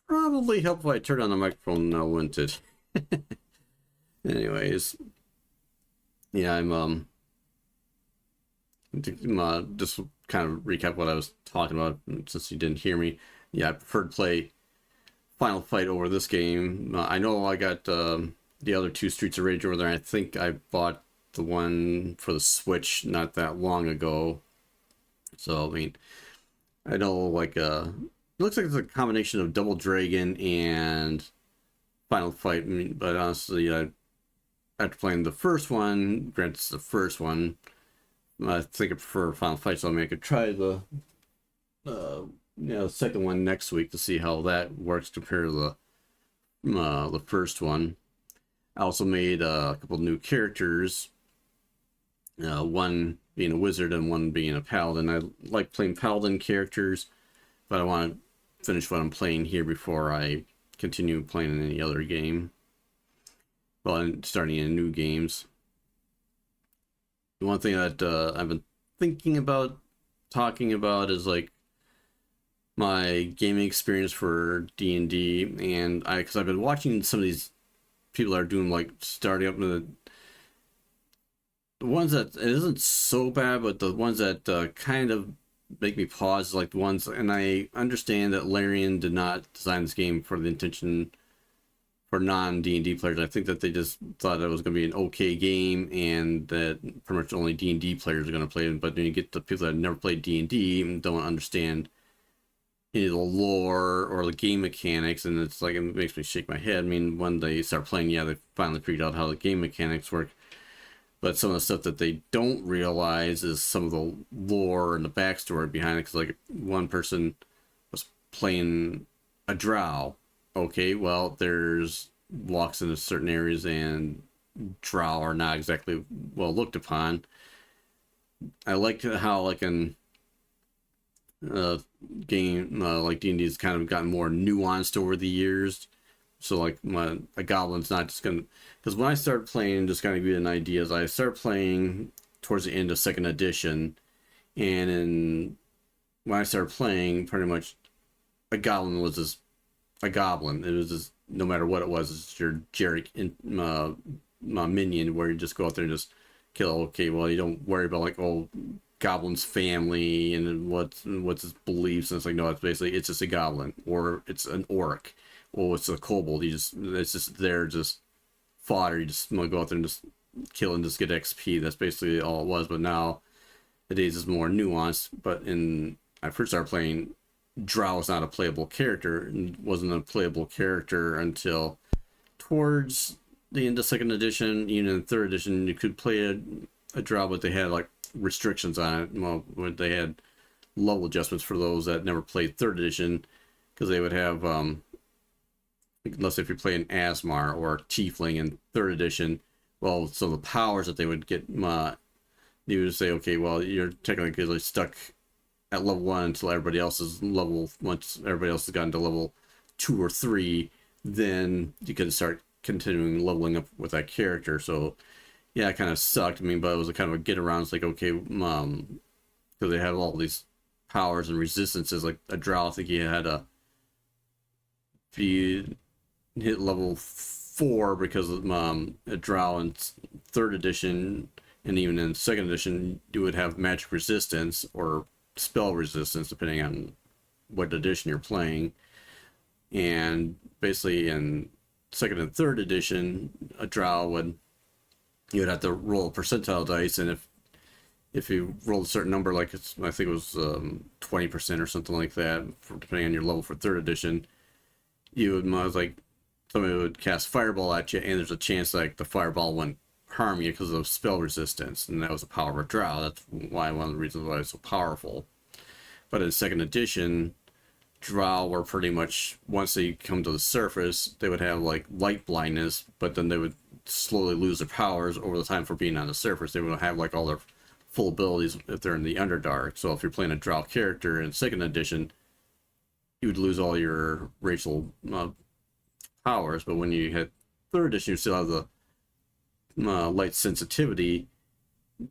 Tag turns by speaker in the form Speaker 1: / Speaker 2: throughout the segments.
Speaker 1: probably help if I turned on the microphone now, wouldn't it? Anyways, yeah, I'm just kind of recap what I was talking about since you didn't hear me. Yeah, I prefer to play Final Fight over this game. I know I got the other two Streets of Rage over there. I think I bought the one for the Switch not that long ago. So I mean, I know like it looks like it's a combination of Double Dragon and Final Fight. I mean, but honestly, after playing the first one, granted it's the first one, I think I prefer Final Fight. So I mean, I could try the second one next week to see how that works compared to the first one. I also made a couple new characters, one being a wizard and one being a paladin. I like playing paladin characters, but I want to finish what I'm playing here before I continue playing in any other game. Well, and starting in new games. The one thing that I've been thinking about talking about is like my gaming experience for D&D, and because I've been watching some of these people that are doing like starting up the ones that it isn't so bad, but the ones that kind of make me pause, like the ones, and I understand that Larian did not design this game for the intention for non-D&D players. I think that they just thought it was going to be an okay game and that pretty much only D&D players are going to play it. But then you get the people that have never played D&D and don't understand any of the lore or the game mechanics, and it's like, it makes me shake my head. I mean, when they start playing, yeah, they finally figured out how the game mechanics work. But some of the stuff that they don't realize is some of the lore and the backstory behind it. Because like one person was playing a drow. Okay, well, there's walks into certain areas and drow are not exactly well looked upon. I like how like in game like D&D has kind of gotten more nuanced over the years. So like a goblin's not just gonna, because when I started playing, just kind of give you an idea, is I started playing towards the end of second edition, and when I started playing, pretty much a goblin was just a goblin. It was just, no matter what it was, it's your generic minion where you just go out there and just kill. Okay, well, you don't worry about like, oh, goblin's family and what's his beliefs, and it's like, no, it's basically, it's just a goblin, or it's an orc, or it's a kobold. It's just there, just fodder. You just want to go out there and just kill and just get XP. That's basically all it was. But now nowadays is more nuanced. But when I first started playing, drow was not a playable character, and wasn't a playable character until towards the end of second edition. Even in third edition, you could play a drow, but they had like restrictions on it. Well, they had level adjustments for those that never played third edition, because they would have unless if you play an Asmar or Tiefling in third edition, well, so the powers that they would get, you would say, okay, well, you're technically stuck at level 1 until everybody else is level, once everybody else has gotten to level 2 or 3, then you can start continuing leveling up with that character. So yeah, it kind of sucked. I mean, but it was a kind of a get around. It's like, okay, because they had all these powers and resistances, like a drow, I think you had to be hit level 4 because of a drow in third edition, and even in second edition, you would have magic resistance or spell resistance depending on what edition you're playing. And basically in second and third edition, a drow you would have to roll a percentile dice, and if you rolled a certain number, like I think it was 20% or something like that, depending on your level for third edition, you would, like, somebody would cast fireball at you, and there's a chance like the fireball wouldn't harm you because of spell resistance, and that was the power of a drow. That's why, one of the reasons why it's so powerful. But in second edition, drow were pretty much, once they come to the surface, they would have like light blindness, but then they would slowly lose their powers over the time for being on the surface. They would have like all their full abilities if they're in the Underdark. So if you're playing a drow character in second edition, you would lose all your racial powers, but when you hit third edition, you still have the light sensitivity,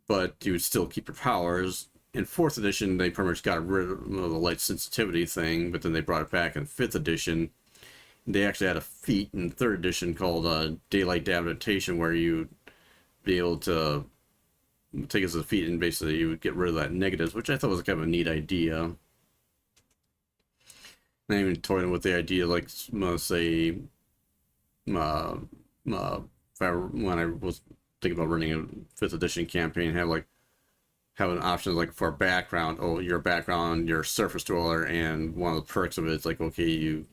Speaker 1: but you would still keep your powers. In fourth edition, they pretty much got rid of the light sensitivity thing, but then they brought it back in fifth edition, they actually had a feat in third edition called Daylight Adaptation, where you be able to take as a feat and basically you would get rid of that negatives, which I thought was kind of a neat idea. And I even toying with the idea, like, say, when I was thinking about running a 5th edition campaign, have an option like for a background. Oh, your background, you're a surface dweller, and one of the perks of it is like, okay, you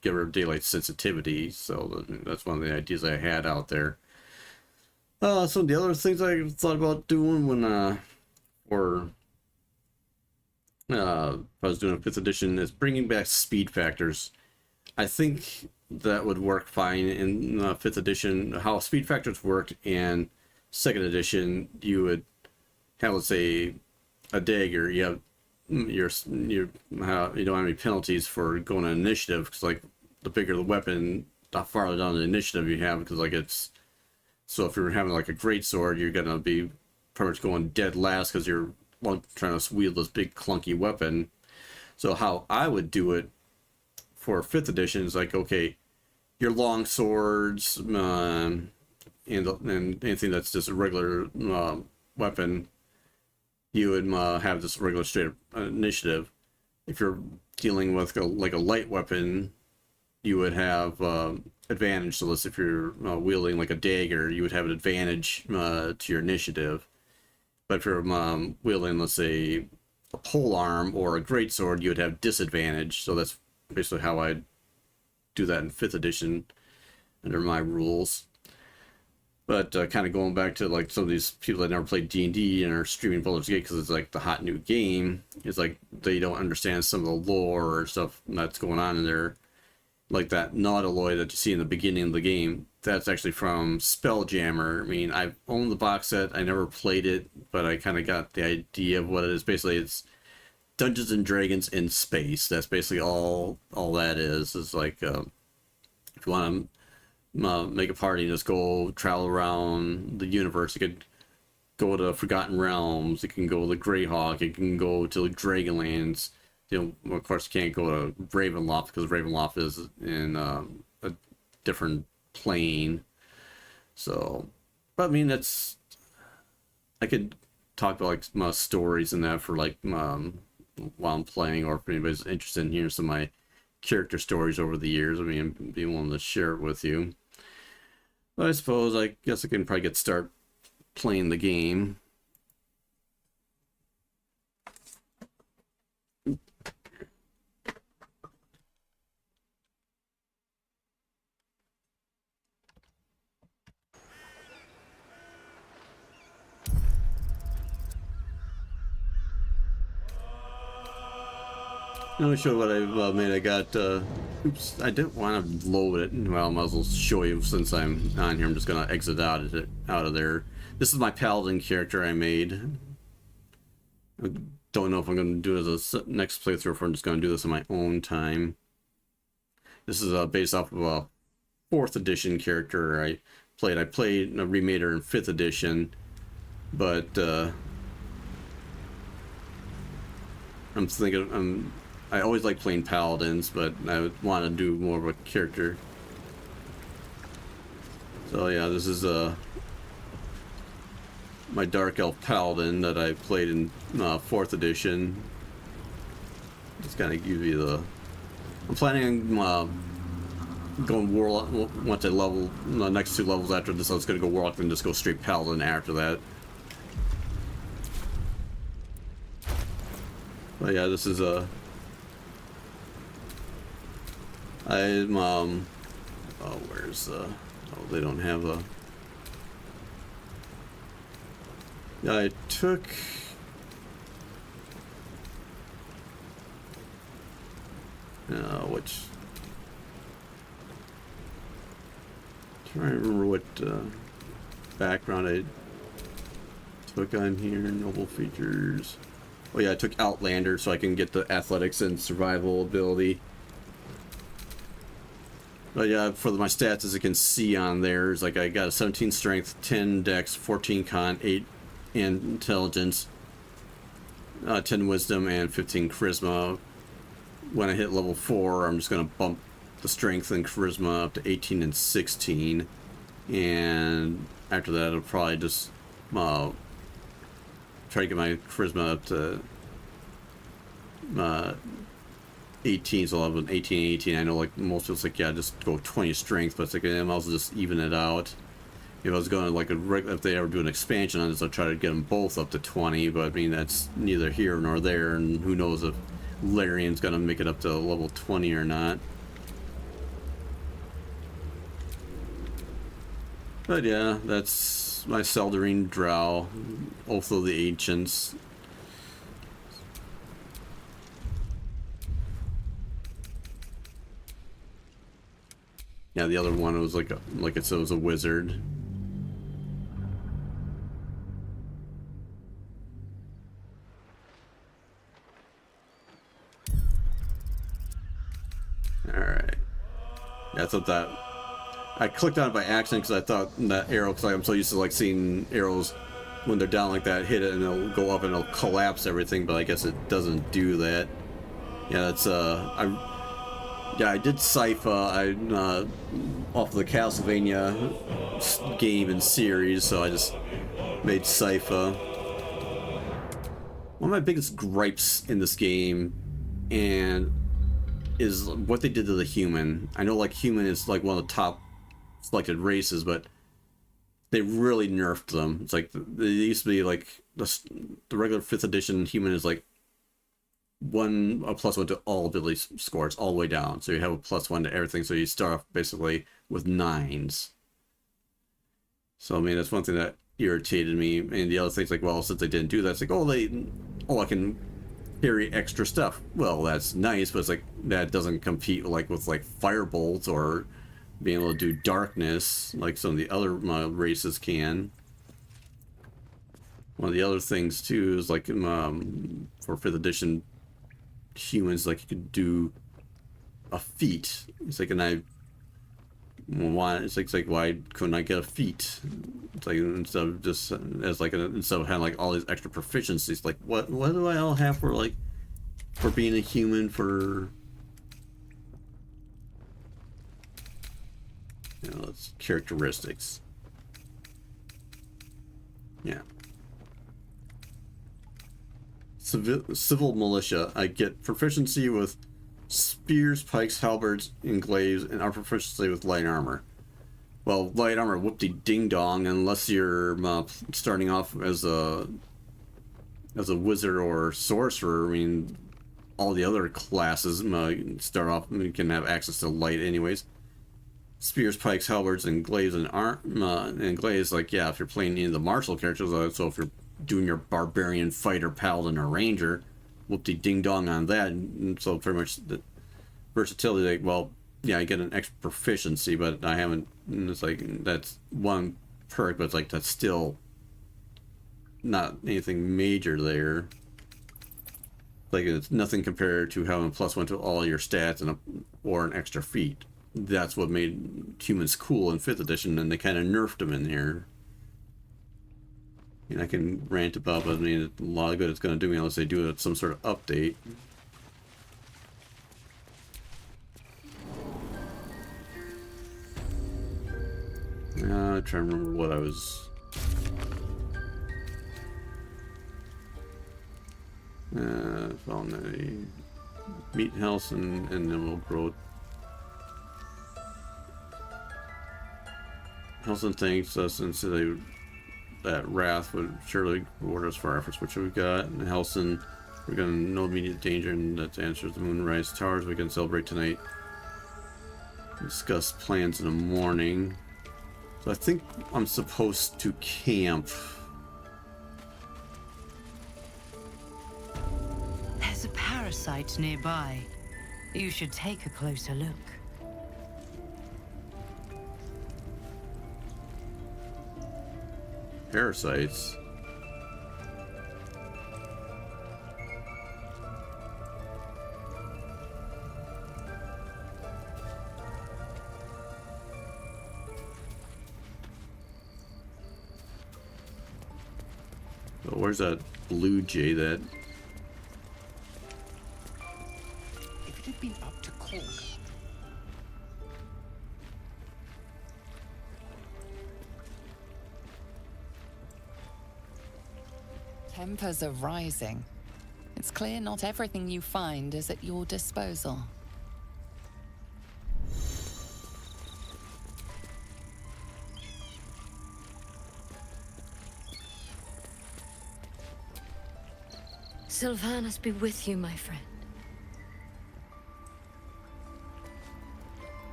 Speaker 1: get rid of daylight sensitivity. So that's one of the ideas I had out there. Some of the other things I thought about doing when if I was doing a 5th edition is bringing back speed factors. I think that would work fine in 5th edition. How speed factors worked in 2nd edition, you would have, let's say, a dagger. You have you don't have any penalties for going on initiative, because like the bigger the weapon, the farther down the initiative you have, because like it's so if you're having like a great sword, you're gonna be pretty much going dead last because you're trying to wield this big clunky weapon. So how I would do it for 5th edition is like, okay, your long swords and anything that's just a regular weapon, you would have this regular straight initiative. If you're dealing with a light weapon, you would have advantage. So if you're wielding like a dagger, you would have an advantage to your initiative. But if you're wielding, let's say, a pole arm or a greatsword, you would have disadvantage. So that's basically how I'd do that in 5th edition under my rules. But kind of going back to like some of these people that never played D&D and are streaming Baldur's Gate because it's like the hot new game, it's like they don't understand some of the lore or stuff that's going on in there. Like that nautiloid that you see in the beginning of the game, that's actually from Spelljammer. I mean, I've owned the box set, I never played it, but I kind of got the idea of what it is. Basically, it's Dungeons and Dragons in space. That's basically all that is. Is like if you want to make a party and just go travel around the universe, you could go to Forgotten Realms, you can go to the Greyhawk, you can go to Dragonlands. Of course, you can't go to Ravenloft because Ravenloft is in a different plane. So, but I mean, I could talk about like my stories and that for like while I'm playing, or if anybody's interested in hearing some of my character stories over the years, I mean, I'd be willing to share it with you. But I guess I can probably start playing the game. I'm going to show what I've made. I got, oops, I didn't want to load it. Well, I might as well show you since I'm on here. I'm just going to exit out of there. This is my paladin character I made. I don't know if I'm going to do it as a next playthrough, or if I'm just going to do this in my own time. This is based off of a 4th edition character I played. I remade her in 5th edition, but I'm thinking I always like playing paladins, but I would want to do more of a character. So yeah, this is my Dark Elf Paladin that I played in 4th edition. Just kind of give you the... I'm planning on going Warlock once I level the next 2 levels after this. I was going to go Warlock and just go straight Paladin after that. But yeah, this is I'm oh, where's oh, they don't have a... Yeah, I took which trying to remember what background I took on here. Noble features. Oh yeah, I took Outlander so I can get the athletics and survival ability. But yeah, for my stats, as you can see on there, is like I got a 17 strength, 10 dex, 14 con, 8 intelligence, 10 wisdom, and 15 charisma. When I hit level 4, I'm just going to bump the strength and charisma up to 18 and 16, and after that I'll probably just try to get my charisma up to 18, so I'll have an 18, 18. I know like most of it's like, yeah, just go 20 strength, but it's like I'm also just even it out. If I was going to like if they ever do an expansion on this, I'll try to get them both up to 20, but I mean that's neither here nor there, and who knows if Larian's gonna make it up to level 20 or not. But yeah, that's my Seldarine Drow, Oath of the Ancients. Yeah, the other one was like it said, it was a wizard. All right. Yeah, I thought that. I clicked on it by accident because I thought that arrow, because I'm so used to like seeing arrows when they're down like that, hit it and it'll go up and it'll collapse everything, but I guess it doesn't do that. Yeah, that's I did Sypha off of the Castlevania game and series, so I just made Sypha. One of my biggest gripes in this game and is what they did to the human. I know like human is like one of the top selected races, but they really nerfed them. It's like they used to be like the regular 5th edition human is like a +1 to all ability scores all the way down, so you have a +1 to everything, so you start off basically with 9s. So I mean that's one thing that irritated me, and the other thing's like, well, since they didn't do that, it's like, I can carry extra stuff. Well, that's nice, but it's like that doesn't compete like with like firebolt or being able to do darkness like some of the other races can. One of the other things too is like for 5th edition humans, like you could do a feat. It's like, and it's like why couldn't I get a feat? It's like instead of just as like instead of having like all these extra proficiencies, like what do I all have for like for being a human, for it's characteristics. Yeah. Civil militia, I get proficiency with spears, pikes, halberds, and glaives, and our proficiency with light armor. Well, light armor, whoop-de-ding-dong, unless you're starting off as a wizard or sorcerer. I mean, all the other classes start off, you can have access to light anyways. Spears, pikes, halberds, and glaives, and glaives, like, yeah, if you're playing any of the martial characters, so if you're doing your barbarian, fighter, paladin, or ranger, whoop-de-ding-dong on that. And so pretty much the versatility, like, well, yeah, I get an extra proficiency, but I haven't, it's like, that's one perk, but it's like, that's still not anything major there. Like, it's nothing compared to having a +1 to all your stats or an extra feat. That's what made humans cool in 5th edition, and they kind of nerfed them in here. I can rant about, but I mean, a lot of good it's going to do me unless they do some sort of update. I'm trying to remember what I was. Found a meat house and then we'll grow. Helson thanks us and said that Wrath would surely reward us for our efforts, which we've got. And Helson, we're gonna no immediate danger, and that answers the Moonrise Towers. We can celebrate tonight. Discuss plans in the morning. So I think I'm supposed to camp.
Speaker 2: There's a parasite nearby. You should take a closer look.
Speaker 1: Parasites. Oh, where's that blue jay that?
Speaker 3: If it had been up to Cork. Tempers are rising. It's clear not everything you find is at your disposal.
Speaker 4: Sylvanas be with you, my friend.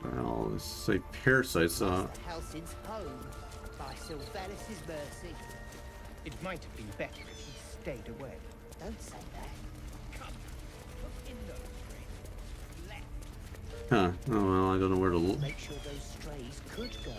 Speaker 1: Well, let's say parasites.
Speaker 5: Helsing's home by Sylvanas' mercy.
Speaker 6: It might have been better if he stayed away.
Speaker 5: Don't say that.
Speaker 6: Come, look in those strays. Left.
Speaker 1: Huh. Oh well, I don't know where to look.
Speaker 5: Make sure those strays could go.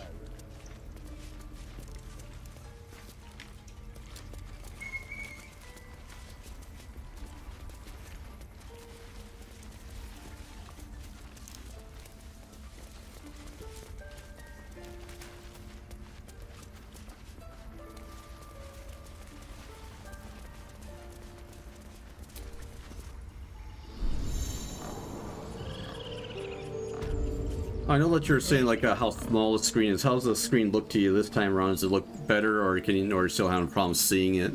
Speaker 1: I know that you're saying like how small the screen is. How does the screen look to you this time around? Does it look better, or can you, or still having problems seeing it?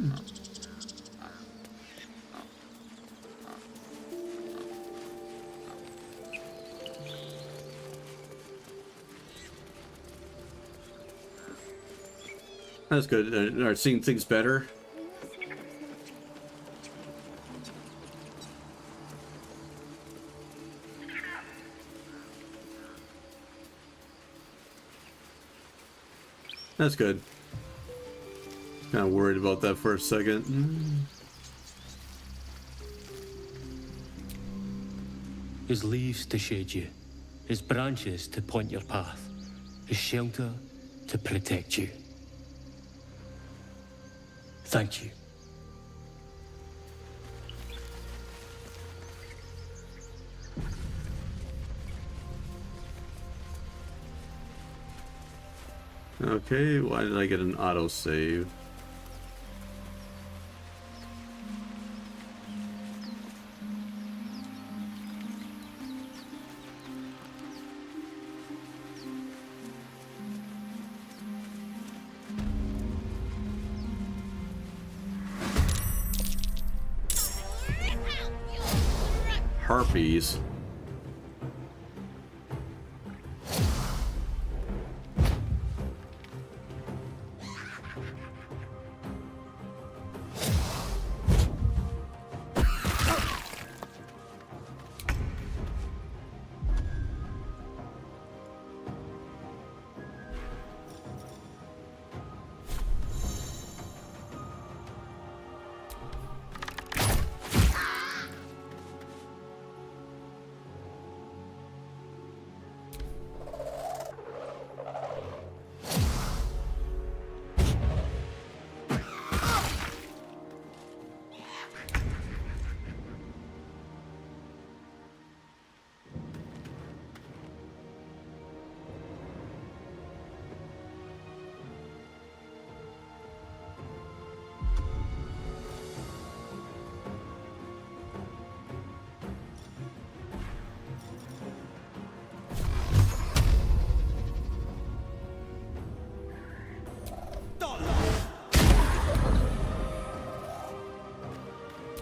Speaker 1: That's good. Are seeing things better? That's good. Kind of worried about that for a second.
Speaker 7: His leaves to shade you, his branches to point your path, his shelter to protect you. Thank you.
Speaker 1: Okay, why did I get an autosave? Harpies.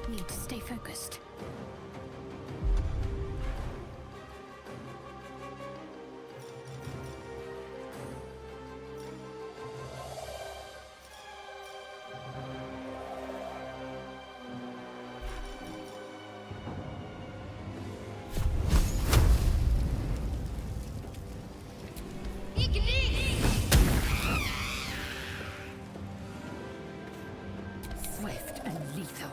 Speaker 4: Need to stay focused. Swift and lethal.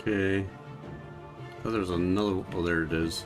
Speaker 1: Okay. Oh, there's another. Oh, there it is.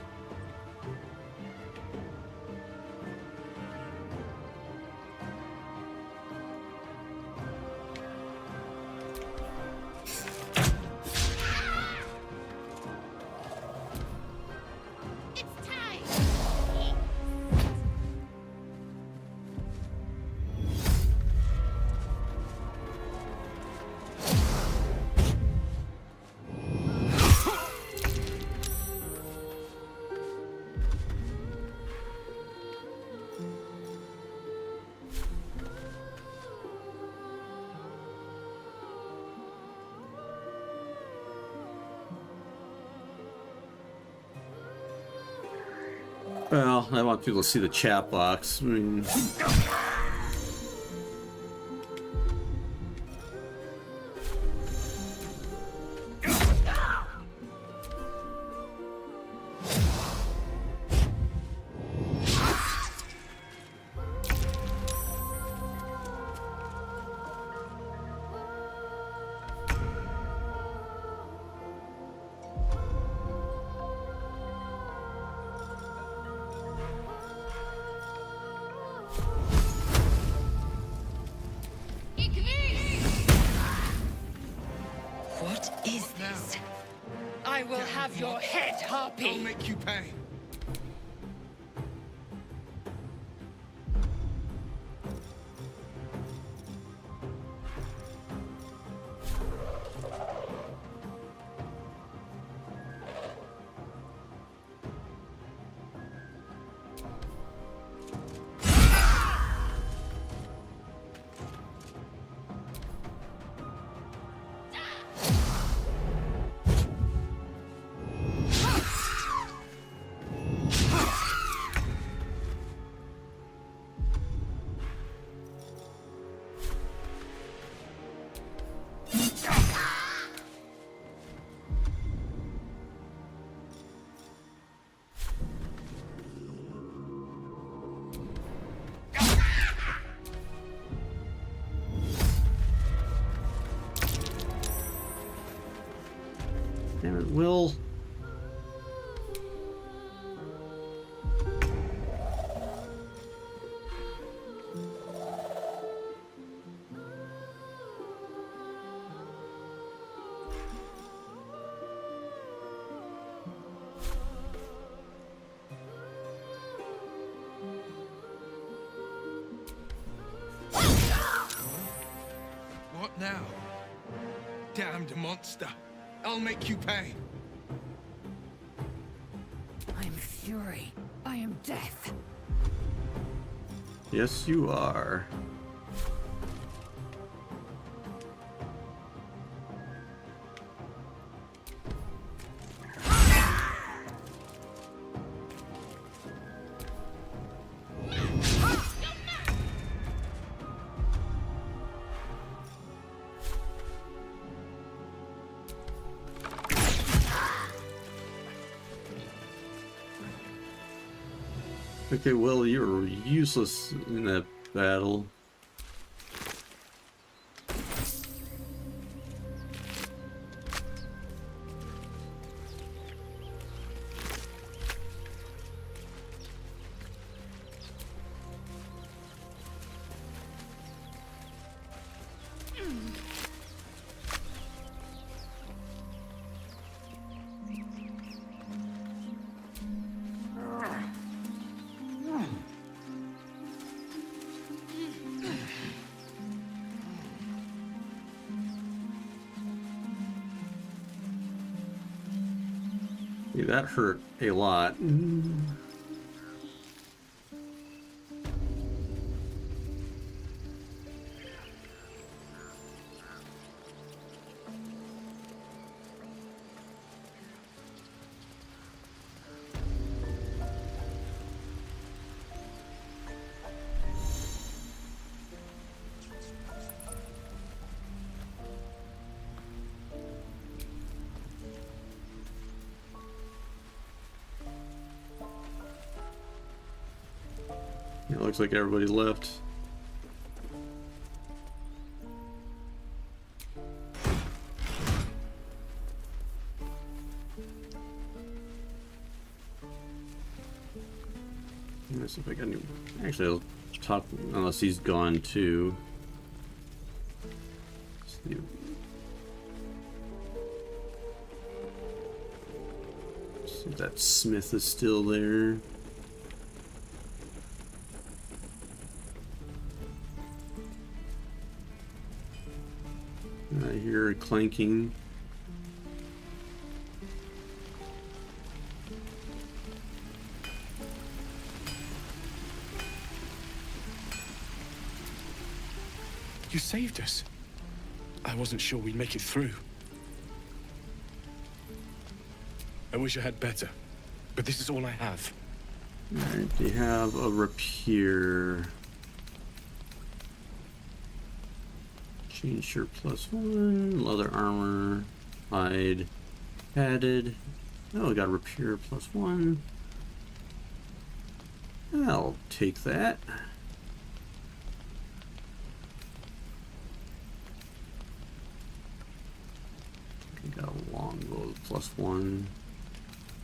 Speaker 1: Well, I want people to see the chat box. I mean,
Speaker 8: What is this? I will have your head, Harpy!
Speaker 6: I'll make you pay.
Speaker 1: damn it, Will.
Speaker 6: What now? Damned monster. I'll make you pay.
Speaker 4: I am fury. I am death.
Speaker 1: Yes, you are. Okay, Will, you're useless in that battle. Yeah, that hurt a lot. It looks like everybody left. Let's see if I got any. Actually, I'll talk unless he's gone too. See. See if that Smith is still there. I hear clanking.
Speaker 9: You saved us. I wasn't sure we'd make it through. I wish I had better, but this is all I have.
Speaker 1: Alright, they have a rapier. Chain shirt +1, leather armor, hide, padded. Oh, we got a rapier +1. I'll take that. We got a longbow +1,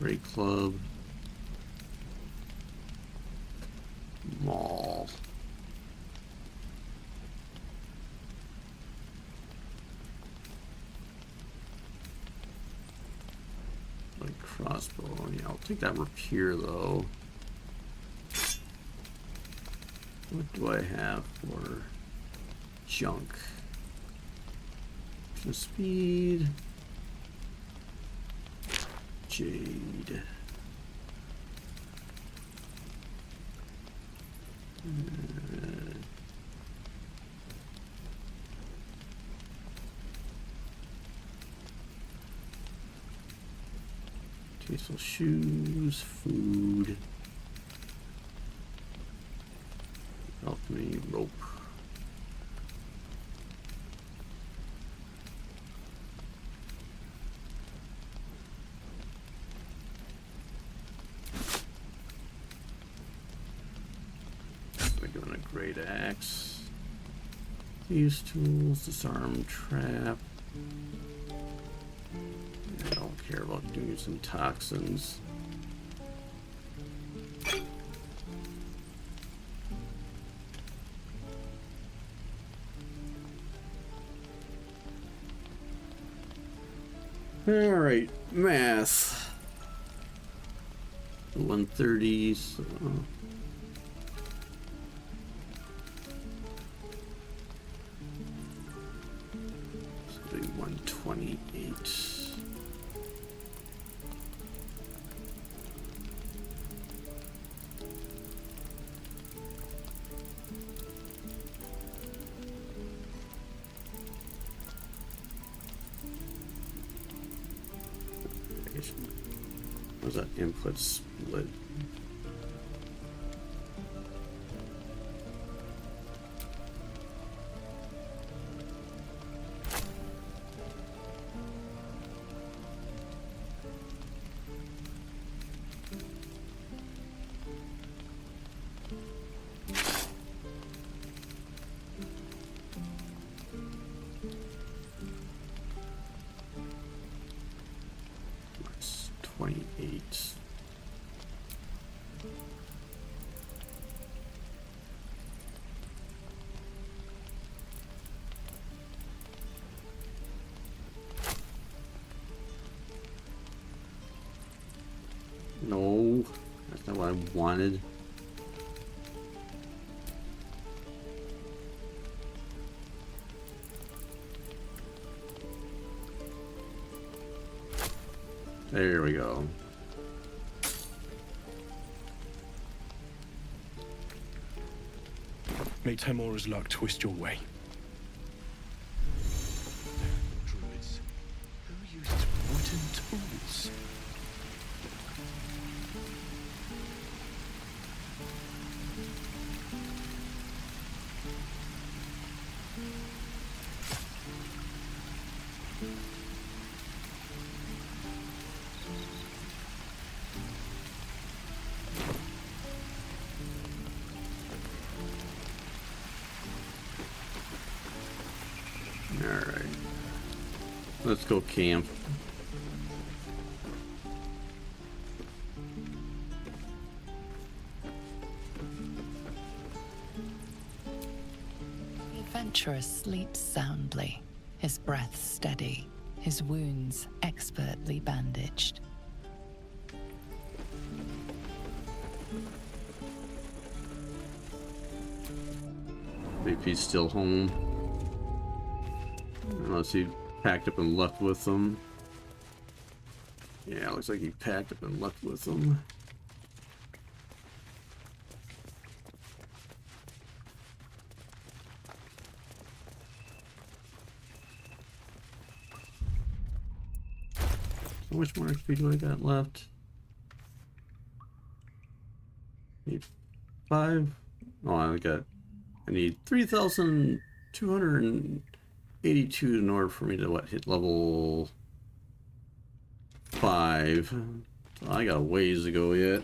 Speaker 1: great club, maul. Like crossbow. Yeah, I'll take that rapier though. What do I have for junk? The speed. Jade. Tasteful shoes, food. Alchemy, rope. We're doing a great axe. These tools, disarm, trap. I don't care about doing some toxins. Alright, math. 130, so... This will be 128. What's that input split? That's 28. No, that's not what I wanted. There we go.
Speaker 9: May Temora's luck twist your way. Druids. Who uses wooden tools?
Speaker 1: Alright. Let's go camp.
Speaker 3: The adventurer sleeps soundly, his breath steady, his wounds expertly bandaged.
Speaker 1: VP's still home. Unless he packed up and left with them. Yeah, looks like he packed up and left with them. How much more XP do I got left? Need 5. Oh, I need 3,282 in order for me to hit level 5. So I got a ways to go yet.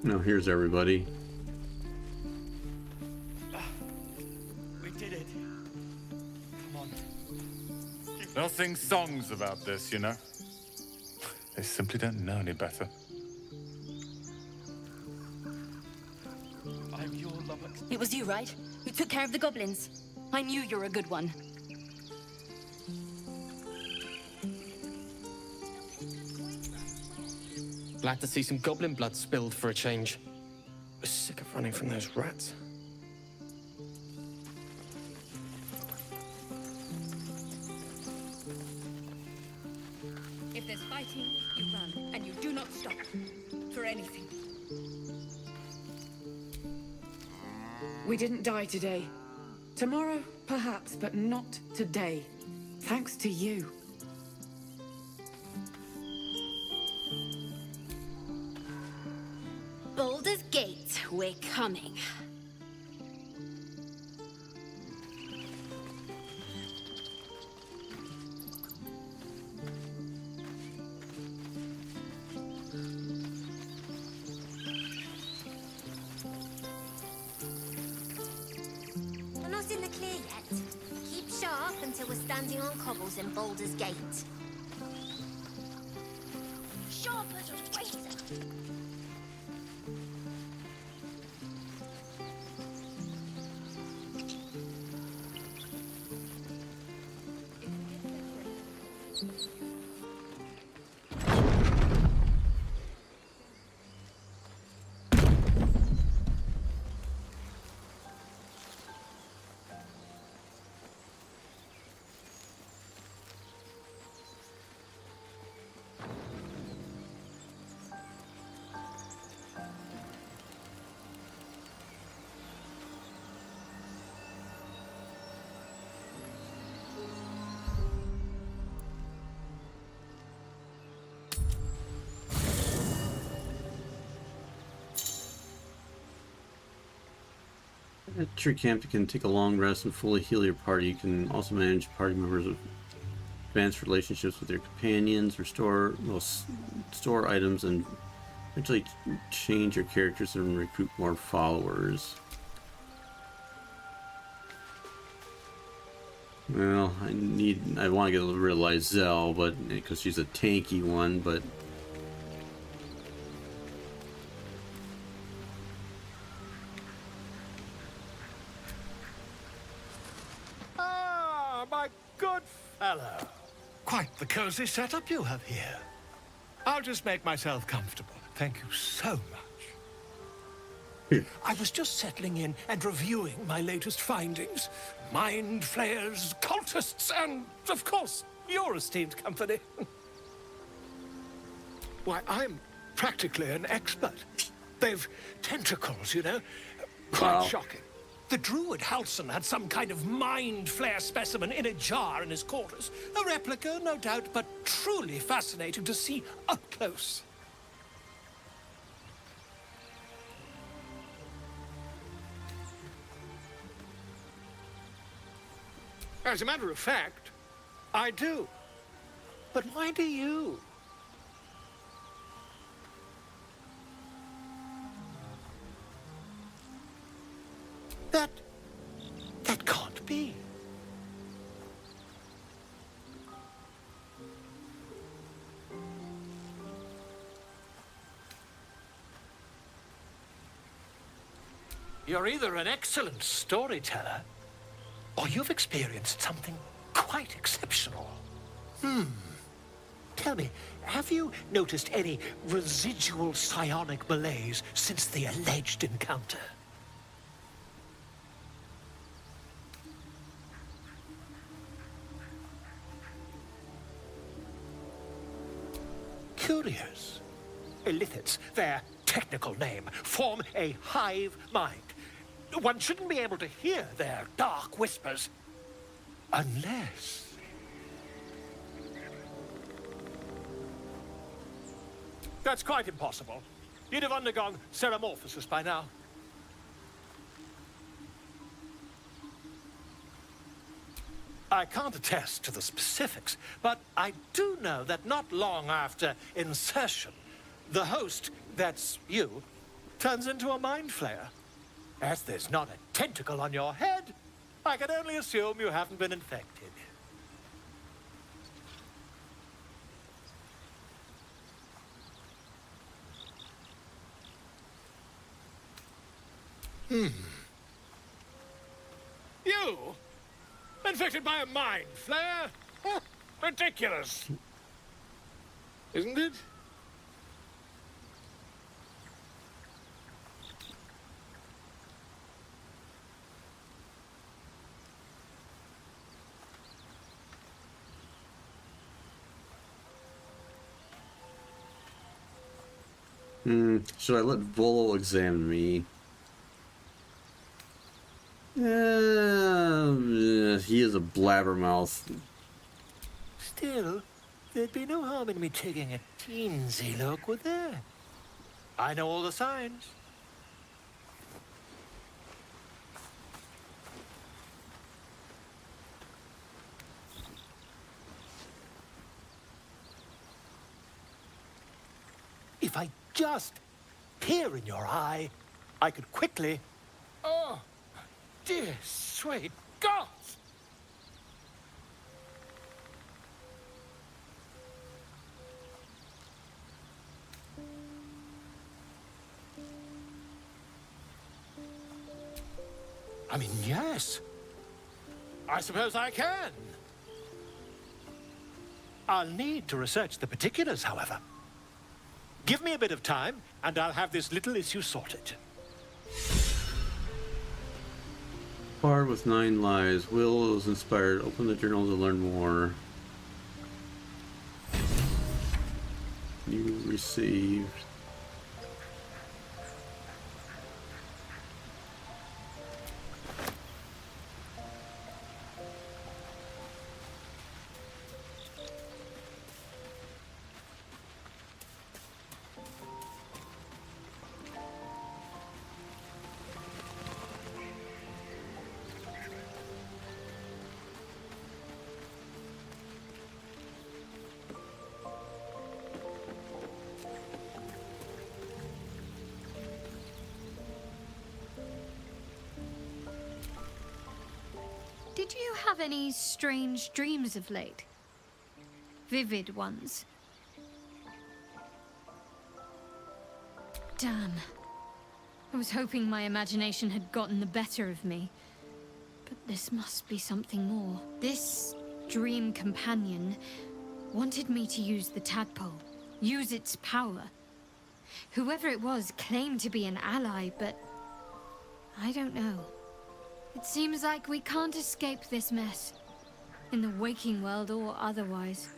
Speaker 1: Now here's everybody.
Speaker 6: We did it. Come on.
Speaker 10: They'll sing songs about this, you know. They simply don't know any better.
Speaker 6: I'm your lover.
Speaker 11: It was you, right? Who took care of the goblins? I knew you're a good one.
Speaker 12: Glad to see some goblin blood spilled for a change. We're sick of running from those rats.
Speaker 4: If there's fighting, you run, and you do not stop. For anything. We didn't die today. Tomorrow, perhaps, but not today. Thanks to you.
Speaker 11: Baldur's Gate, we're coming.
Speaker 13: We're not in the clear yet. Keep sharp until we're standing on cobbles in Baldur's Gate. Sharp as a razor.
Speaker 1: At tree camp, you can take a long rest and fully heal your party. You can also manage party members with advanced relationships with your companions, store items, and eventually change your characters and recruit more followers. Well, I want to get rid of Lizelle, but because she's a tanky one, but
Speaker 6: My good fellow. Quite the cozy setup you have here. I'll just make myself comfortable. Thank you so much. I was just settling in and reviewing my latest findings. Mind flayers, cultists, and, of course, your esteemed company. Why, I'm practically an expert. They've tentacles, you know? Quite shocking. The druid Halson had some kind of mind flare specimen in a jar in his quarters. A replica, no doubt, but truly fascinating to see up close. As a matter of fact, I do. But why do you? That can't be. You're either an excellent storyteller, or you've experienced something quite exceptional. Tell me, have you noticed any residual psionic malaise since the alleged encounter? Curious. Illithids, they're technical name, form a hive mind. One shouldn't be able to hear their dark whispers unless... That's quite impossible. You'd have undergone ceremorphosis by now. I can't attest to the specifics, but I do know that not long after insertion, the host, that's you, turns into a mind flayer. As there's not a tentacle on your head, I can only assume you haven't been infected. You? Infected by a mind flare? Huh, ridiculous. Isn't it?
Speaker 1: Should I let Volo examine me? He is a blabbermouth.
Speaker 6: Still, there'd be no harm in me taking a teensy look, would there? I know all the signs. If I just peer in your eye, I could quickly... Oh, dear sweet gods! I mean, yes. I suppose I can. I'll need to research the particulars, however. Give me a bit of time, and I'll have this little issue sorted.
Speaker 1: Bard with 9 lives. Will was inspired. Open the journal to learn more. You received.
Speaker 14: Did you have any strange dreams of late? Vivid ones? Damn. I was hoping my imagination had gotten the better of me. But this must be something more. This dream companion wanted me to use the tadpole, use its power. Whoever it was claimed to be an ally, but I don't know. It seems like we can't escape this mess, in the waking world or otherwise.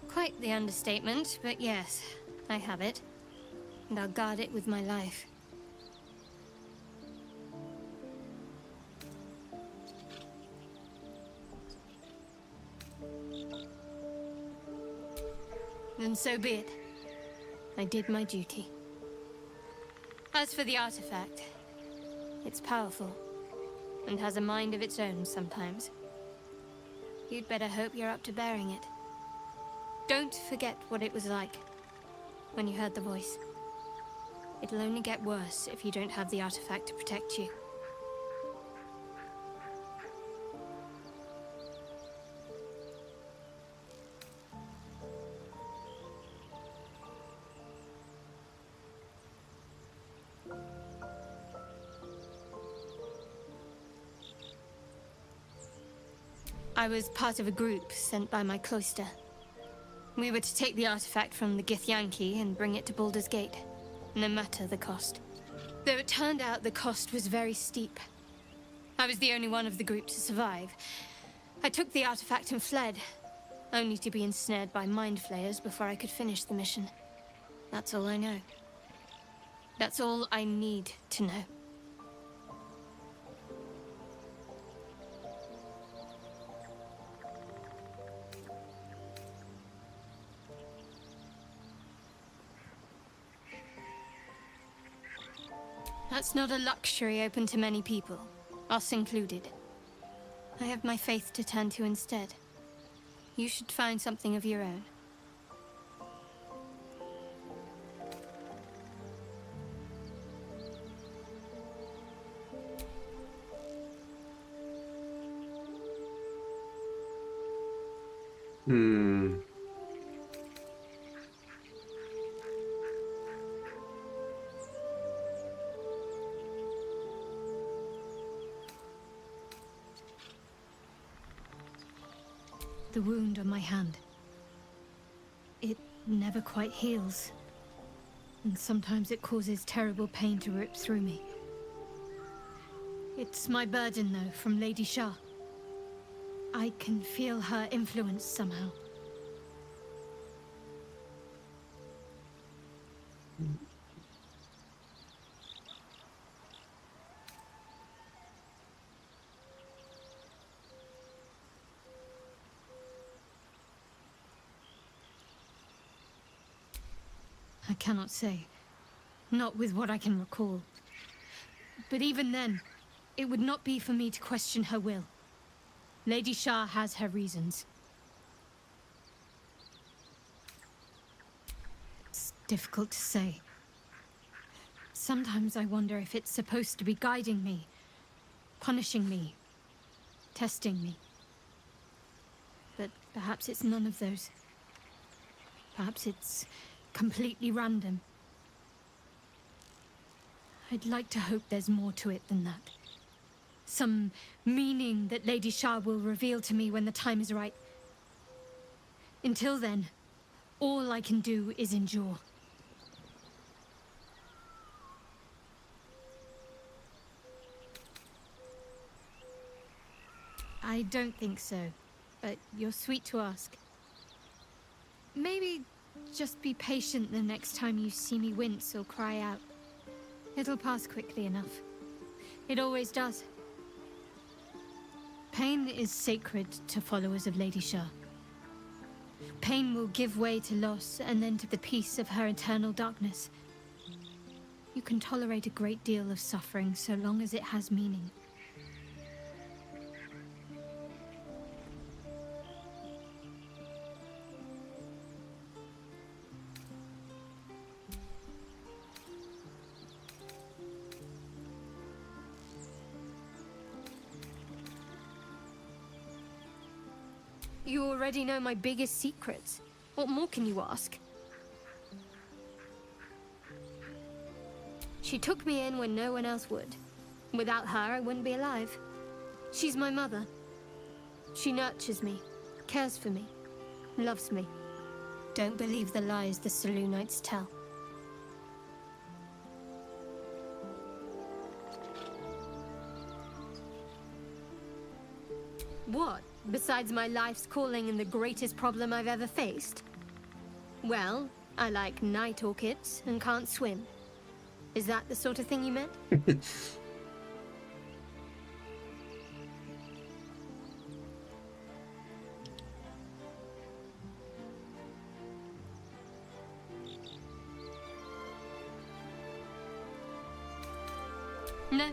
Speaker 14: Quite the understatement, but yes, I have it. And I'll guard it with my life. Then so be it. I did my duty. As for the artifact, it's powerful, and has a mind of its own sometimes. You'd better hope you're up to bearing it. Don't forget what it was like when you heard the voice. It'll only get worse if you don't have the artifact to protect you. I was part of a group sent by my cloister. We were to take the artifact from the Githyanki and bring it to Baldur's Gate, no matter the cost. Though it turned out the cost was very steep. I was the only one of the group to survive. I took the artifact and fled, only to be ensnared by mind flayers before I could finish the mission. That's all I know. That's all I need to know. That's not a luxury open to many people, us included. I have my faith to turn to instead. You should find something of your own. The wound on my hand. It never quite heals. And sometimes it causes terrible pain to rip through me. It's my burden, though, from Lady Shah. I can feel her influence somehow. I cannot say. Not with what I can recall. But even then, it would not be for me to question her will. Lady Shah has her reasons. It's difficult to say. Sometimes I wonder if it's supposed to be guiding me, punishing me, testing me. But perhaps it's none of those. Perhaps it's completely random. I'd like to hope there's more to it than that. Some meaning that Lady Shah will reveal to me when the time is right. Until then, all I can do is endure. I don't think so, but you're sweet to ask. Maybe just be patient the next time you see me wince or cry out. It'll pass quickly enough. It always does. Pain is sacred to followers of Lady Shah. Pain will give way to loss and then to the peace of her eternal darkness. You can tolerate a great deal of suffering so long as it has meaning. You already know my biggest secrets. What more can you ask? She took me in when no one else would. Without her, I wouldn't be alive. She's my mother. She nurtures me, cares for me, loves me. Don't believe the lies the Selûnites tell. What? Besides my life's calling and the greatest problem I've ever faced? Well, I like night orchids and can't swim. Is that the sort of thing you meant? No,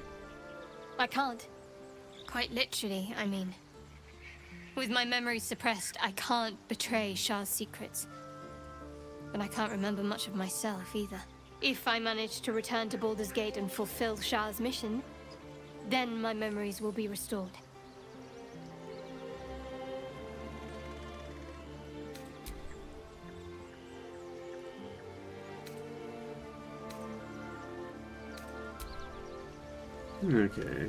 Speaker 14: I can't. Quite literally, I mean. With my memory suppressed, I can't betray Shah's secrets. But I can't remember much of myself either. If I manage to return to Baldur's Gate and fulfill Shah's mission, then my memories will be restored.
Speaker 1: Okay.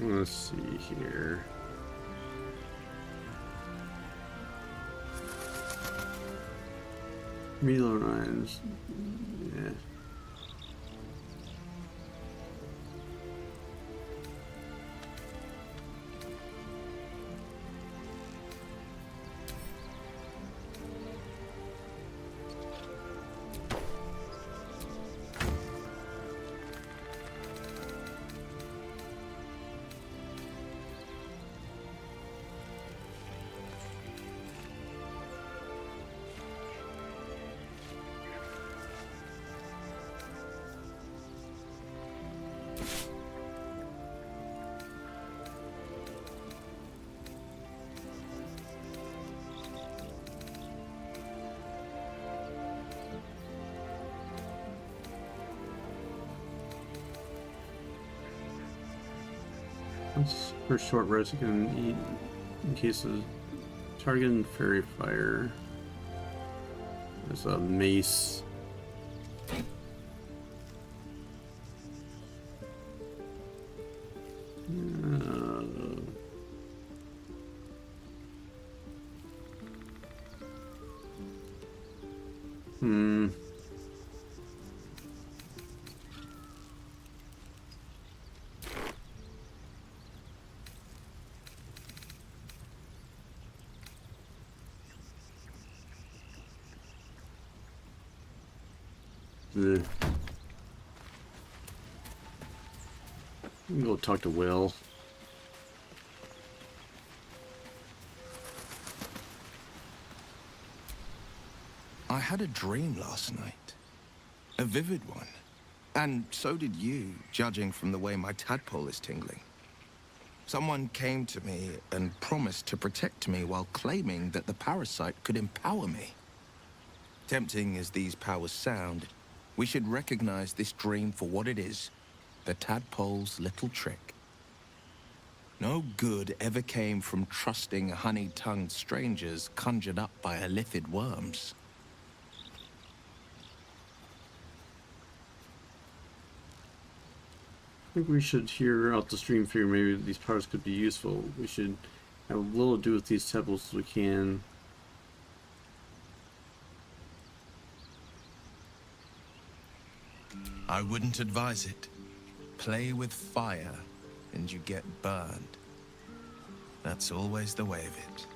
Speaker 1: Let's see here. Moonrise. Yeah. That's for short rest. You can eat in case of target and fairy fire. There's a mace. I'm gonna go talk to Will.
Speaker 15: I had a dream last night. A vivid one. And so did you, judging from the way my tadpole is tingling. Someone came to me and promised to protect me while claiming that the parasite could empower me. Tempting as these powers sound, we should recognize this dream for what it is, the tadpole's little trick. No good ever came from trusting honey-tongued strangers conjured up by illithid worms.
Speaker 1: I think we should hear out the stream figure. Maybe these powers could be useful. We should have a little to do with these temples as we can.
Speaker 15: I wouldn't advise it. Play with fire, and you get burned. That's always the way of it.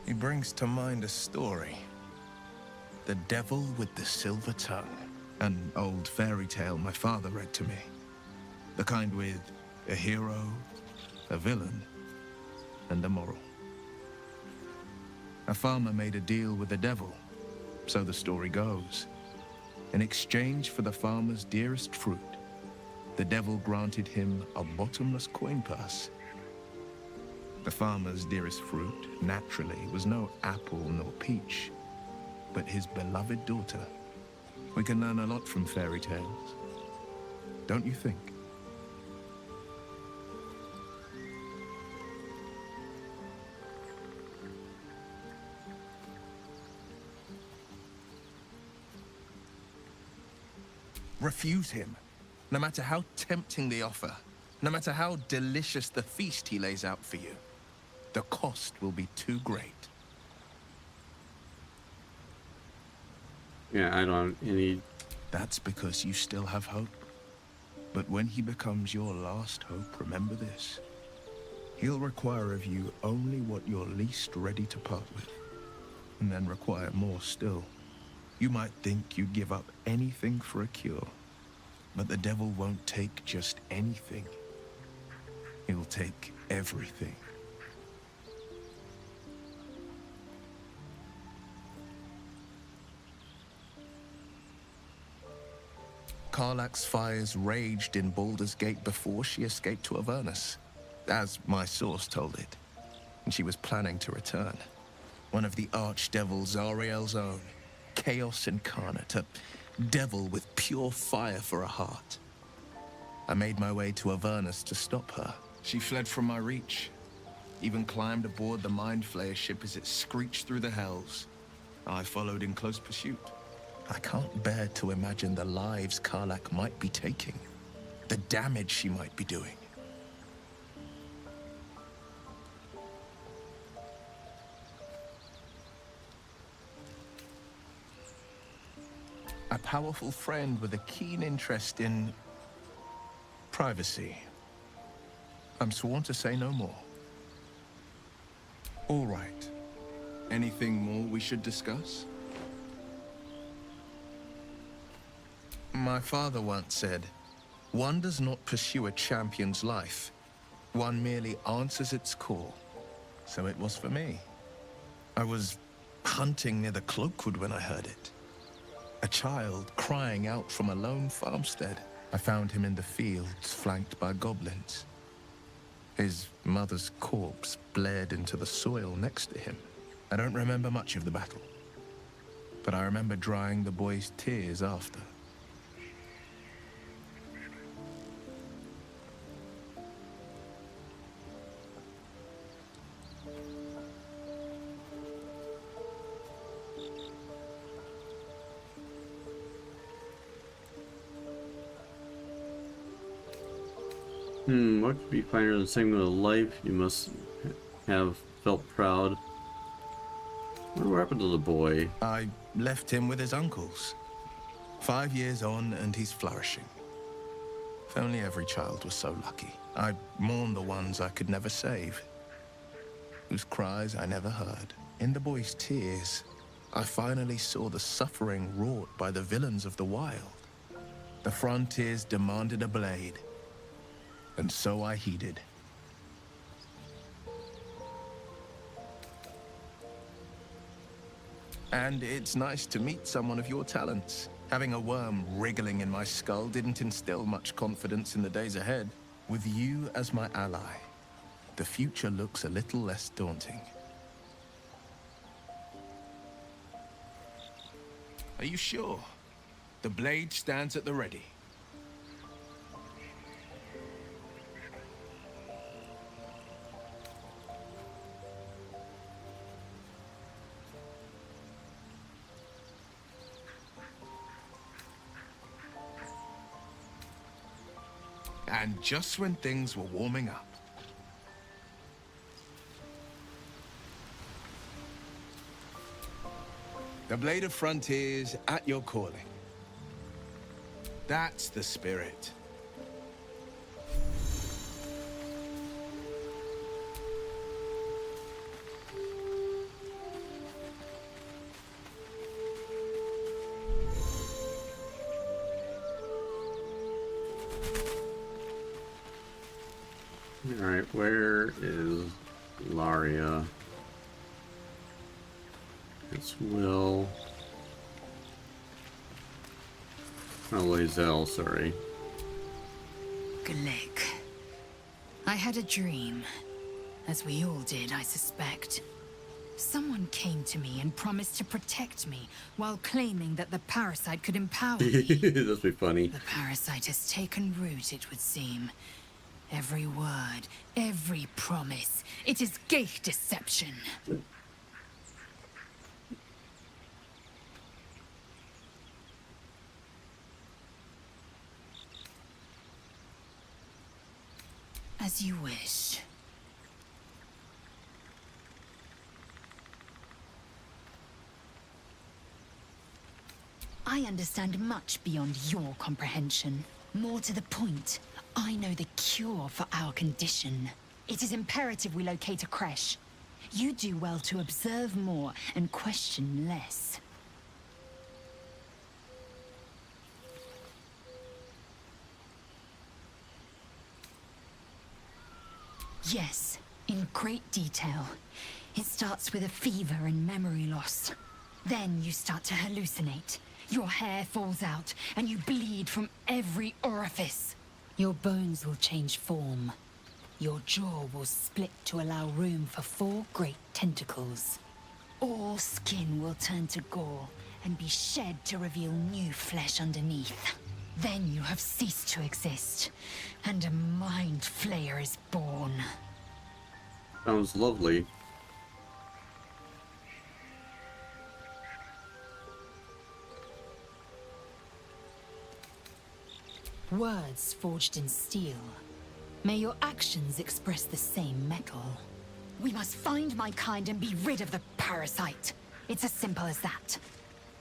Speaker 15: He brings to mind a story. The Devil with the Silver Tongue. An old fairy tale my father read to me. The kind with a hero, a villain, and a moral. A farmer made a deal with the devil, so the story goes. In exchange for the farmer's dearest fruit, the devil granted him a bottomless coin purse. The farmer's dearest fruit, naturally, was no apple nor peach, but his beloved daughter. We can learn a lot from fairy tales, don't you think? Refuse him, no matter how tempting the offer, no matter how delicious the feast he lays out for you. The cost will be too great.
Speaker 1: Yeah, I don't have any...
Speaker 15: That's because you still have hope. But when he becomes your last hope, remember this. He'll require of you only what you're least ready to part with, and then require more still. You might think you'd give up anything for a cure, but the devil won't take just anything. He'll take everything. Karlach's fires raged in Baldur's Gate before she escaped to Avernus, as my source told it, and she was planning to return. One of the archdevils Zariel's own, chaos incarnate, a devil with pure fire for a heart. I made my way to Avernus to stop her. She fled from my reach, even climbed aboard the Mind Flayer ship as it screeched through the hells. I followed in close pursuit. I can't bear to imagine the lives Karlach might be taking. the damage she might be doing. A powerful friend with a keen interest in privacy. I'm sworn to say no more. All right. Anything more we should discuss? My father once said, one does not pursue a champion's life. One merely answers its call. So it was for me. I was hunting near the Cloakwood when I heard it. A child crying out from a lone farmstead. I found him in the fields, flanked by goblins. His mother's corpse bled into the soil next to him. I don't remember much of the battle, but I remember drying the boy's tears after.
Speaker 1: What could be finer than segment of life? You must have felt proud. What happened to the boy?
Speaker 15: I left him with his uncles. 5 years on, and he's flourishing. If only every child was so lucky. I mourn the ones I could never save, whose cries I never heard. In the boy's tears, I finally saw the suffering wrought by the villains of the wild. The frontiers demanded a blade, and so I heeded. And it's nice to meet someone of your talents. Having a worm wriggling in my skull didn't instill much confidence in the days ahead. With you as my ally, the future looks a little less daunting. Are you sure? The blade stands at the ready. And just when things were warming up. The Blade of Frontiers at your calling. That's the spirit.
Speaker 1: Alright, where is Laria? It's Will. Oh, Lae'zel, sorry.
Speaker 2: Glick. I had a dream. As we all did, I suspect. Someone came to me and promised to protect me, while claiming that the parasite could empower me.
Speaker 1: That'd be funny.
Speaker 2: The parasite has taken root, it would seem. Every word, every promise. It is gay deception. As you wish. I understand much beyond your comprehension. More to the point, I know the cure for our condition. It is imperative we locate a creche. You do well to observe more and question less. Yes, in great detail. It starts with a fever and memory loss. Then you start to hallucinate. Your hair falls out, and you bleed from every orifice. Your bones will change form. Your jaw will split to allow room for 4 great tentacles. All skin will turn to gore and be shed to reveal new flesh underneath. Then you have ceased to exist, and a mind flayer is born.
Speaker 1: Sounds lovely.
Speaker 2: Words forged in steel. May your actions express the same metal. We must find my kind and be rid of the parasite. It's as simple as that.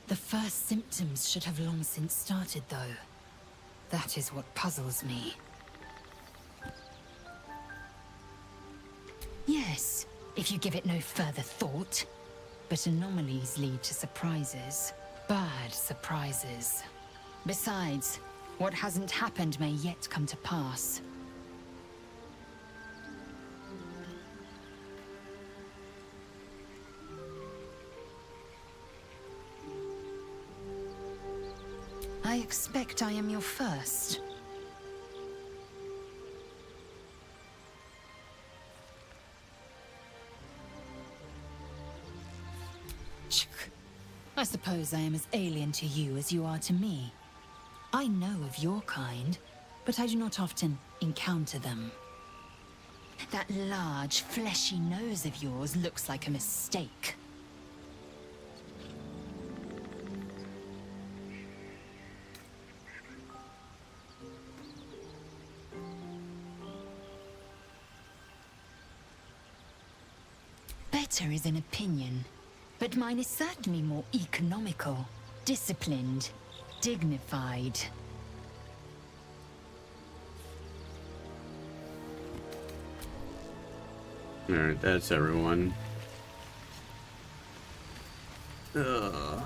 Speaker 2: The first symptoms should have long since started, though. That is what puzzles me. Yes, if you give it no further thought. But anomalies lead to surprises. Bad surprises. Besides, what hasn't happened may yet come to pass. I expect I am your first. I suppose I am as alien to you as you are to me. I know of your kind, but I do not often encounter them. That large, fleshy nose of yours looks like a mistake. Better is an opinion, but mine is certainly more economical, disciplined, dignified.
Speaker 1: Alright, that's everyone. Ugh.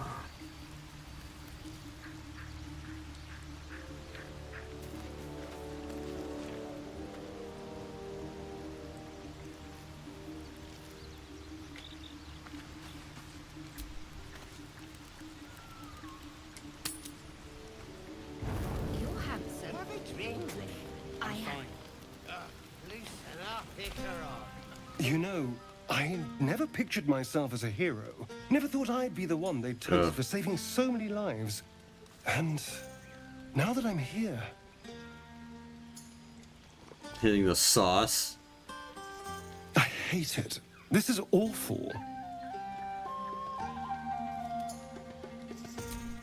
Speaker 5: You're handsome. Have a drink. I am. Loosen up, Icaron.
Speaker 12: You know, I never pictured myself as a hero. Never thought I'd be the one they'd toast for saving so many lives. And now that I'm here...
Speaker 1: Hitting the sauce.
Speaker 12: I hate it. This is awful.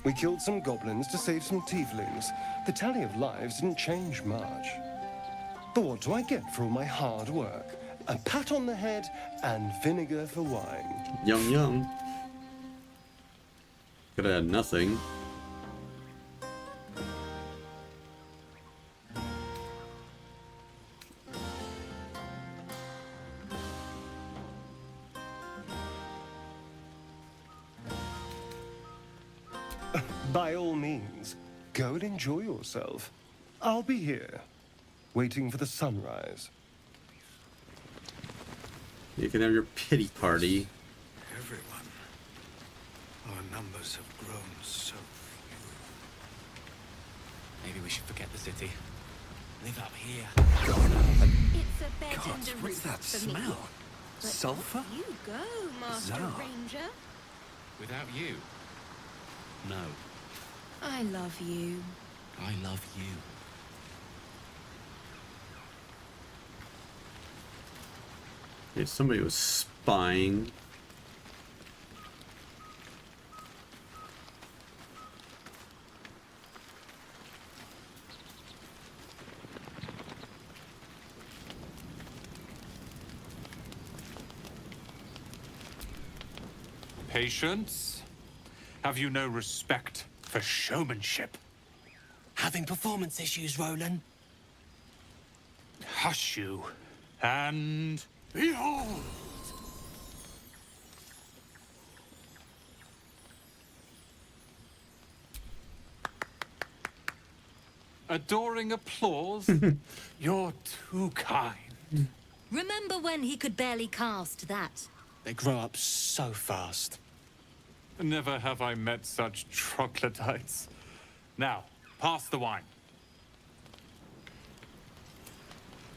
Speaker 12: We killed some goblins to save some tieflings. The tally of lives didn't change much. But what do I get for all my hard work? A pat on the head and vinegar for wine.
Speaker 1: Yum yum. Could have had nothing.
Speaker 12: By all means, go and enjoy yourself. I'll be here, waiting for the sunrise.
Speaker 1: You can have your pity party.
Speaker 6: Everyone. Our numbers have grown so few.
Speaker 9: Maybe we should forget the city. Live up here.
Speaker 11: It's a bed
Speaker 9: God,
Speaker 11: and a
Speaker 9: what is that
Speaker 11: roof for me.
Speaker 9: smell?
Speaker 11: But
Speaker 9: Sulfur?
Speaker 11: off you go, Master
Speaker 9: Bizarre.
Speaker 11: Ranger.
Speaker 9: Without you? No.
Speaker 11: I love you.
Speaker 9: I love you.
Speaker 1: If somebody was spying.
Speaker 10: Patience? Have you no respect for showmanship?
Speaker 9: Having performance issues, Roland.
Speaker 10: Hush you, and behold! Adoring applause? You're too kind.
Speaker 11: Remember when he could barely cast that?
Speaker 9: They grow up so fast.
Speaker 10: Never have I met such troglodytes. Now, pass the wine.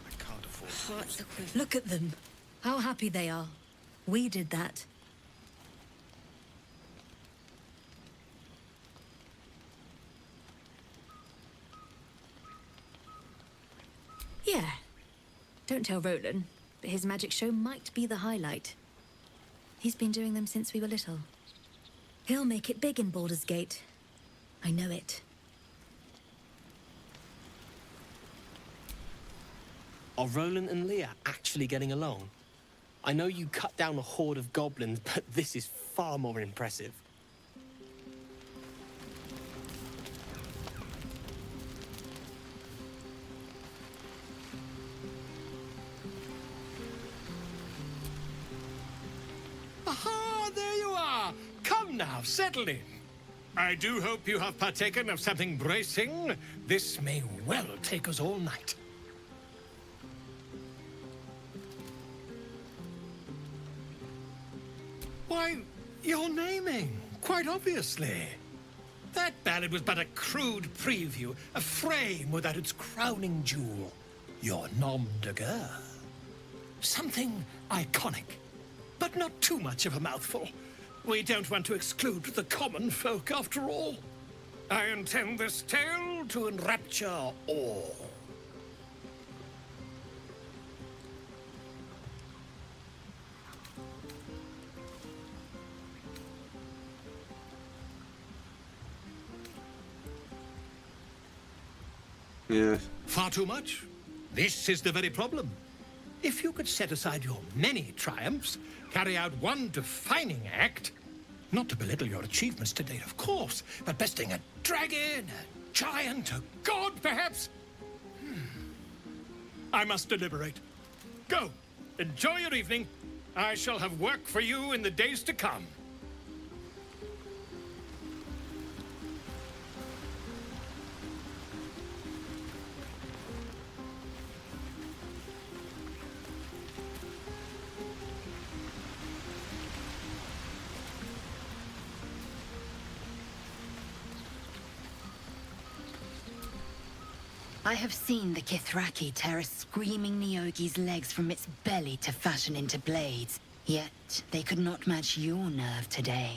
Speaker 6: I can't afford to.
Speaker 11: Look at them. How happy they are. We did that. Yeah. Don't tell Roland, but his magic show might be the highlight. He's been doing them since we were little. He'll make it big in Baldur's Gate. I know it.
Speaker 16: Are Roland and Leah actually getting along? I know you cut down a horde of goblins, but this is far more impressive.
Speaker 6: Aha, there you are. Come now, settle in. I do hope you have partaken of something bracing. This may well take us all night. Why, you're naming, quite obviously. That ballad was but a crude preview, a frame without its crowning jewel. Your nom de guerre. Something iconic, but not too much of a mouthful. We don't want to exclude the common folk, after all. I intend this tale to enrapture all.
Speaker 1: Yeah.
Speaker 6: Far too much? This is the very problem. If you could set aside your many triumphs, carry out one defining act, not to belittle your achievements to date, of course, but besting a dragon, a giant, a god, perhaps? I must deliberate. Go, enjoy your evening. I shall have work for you in the days to come.
Speaker 2: I have seen the Kithraki tear a screaming Neogi's legs from its belly to fashion into blades. Yet they could not match your nerve today.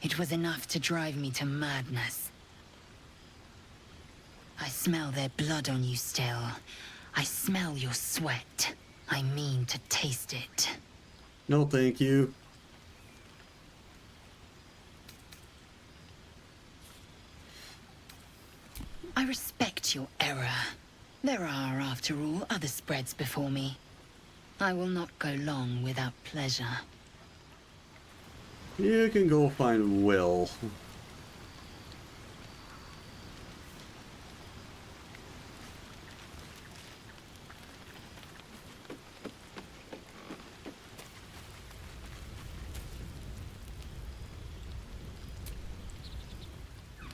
Speaker 2: It was enough to drive me to madness. I smell their blood on you still. I smell your sweat. I mean to taste it.
Speaker 1: No, thank you.
Speaker 2: I respect your error. There are, after all, other spreads before me. I will not go long without pleasure.
Speaker 1: You can go find Will.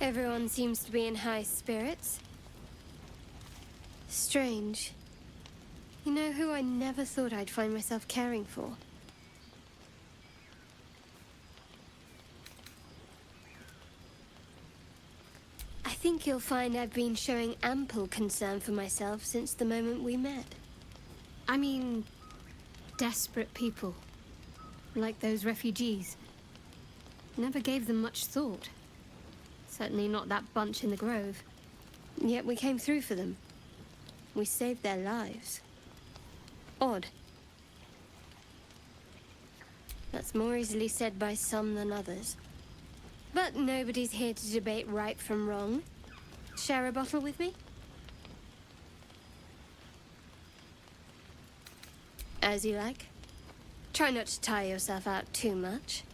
Speaker 17: Everyone seems to be in high spirits. Strange. You know who I never thought I'd find myself caring for? I think you'll find I've been showing ample concern for myself since the moment we met.
Speaker 14: I mean, desperate people. Like those refugees. Never gave them much thought. Certainly not that bunch in the grove.
Speaker 17: Yet we came through for them. We saved their lives. Odd. That's more easily said by some than others. But nobody's here to debate right from wrong. Share a bottle with me? As you like. Try not to tire yourself out too much.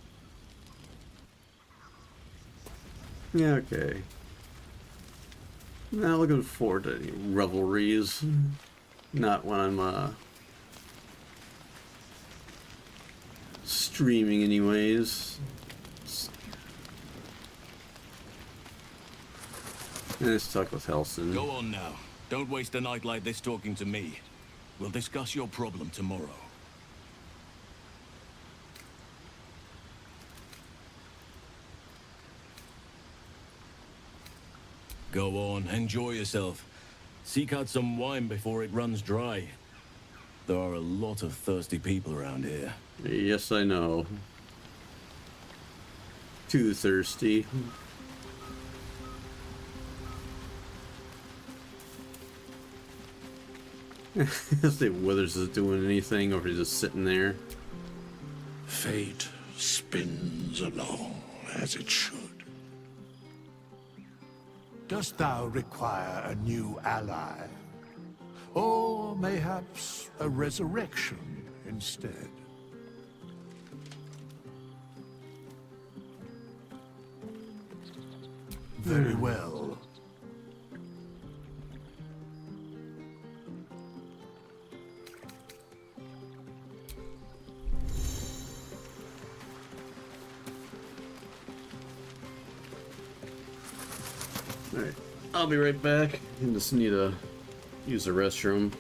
Speaker 1: Yeah, okay. Not looking forward to any revelries. Not when I'm streaming anyways. Stuck with Helson.
Speaker 18: Go on now. Don't waste a night like this talking to me. We'll discuss your problem tomorrow. Go on, enjoy yourself. Seek out some wine before it runs dry. There are a lot of thirsty people around here.
Speaker 1: Yes, I know. Too thirsty. See if Withers is doing anything or if he's just sitting there.
Speaker 6: Fate spins along as it should. Dost thou require a new ally? Or mayhaps a resurrection instead. Very well.
Speaker 1: Alright, I'll be right back. I just need to use the restroom.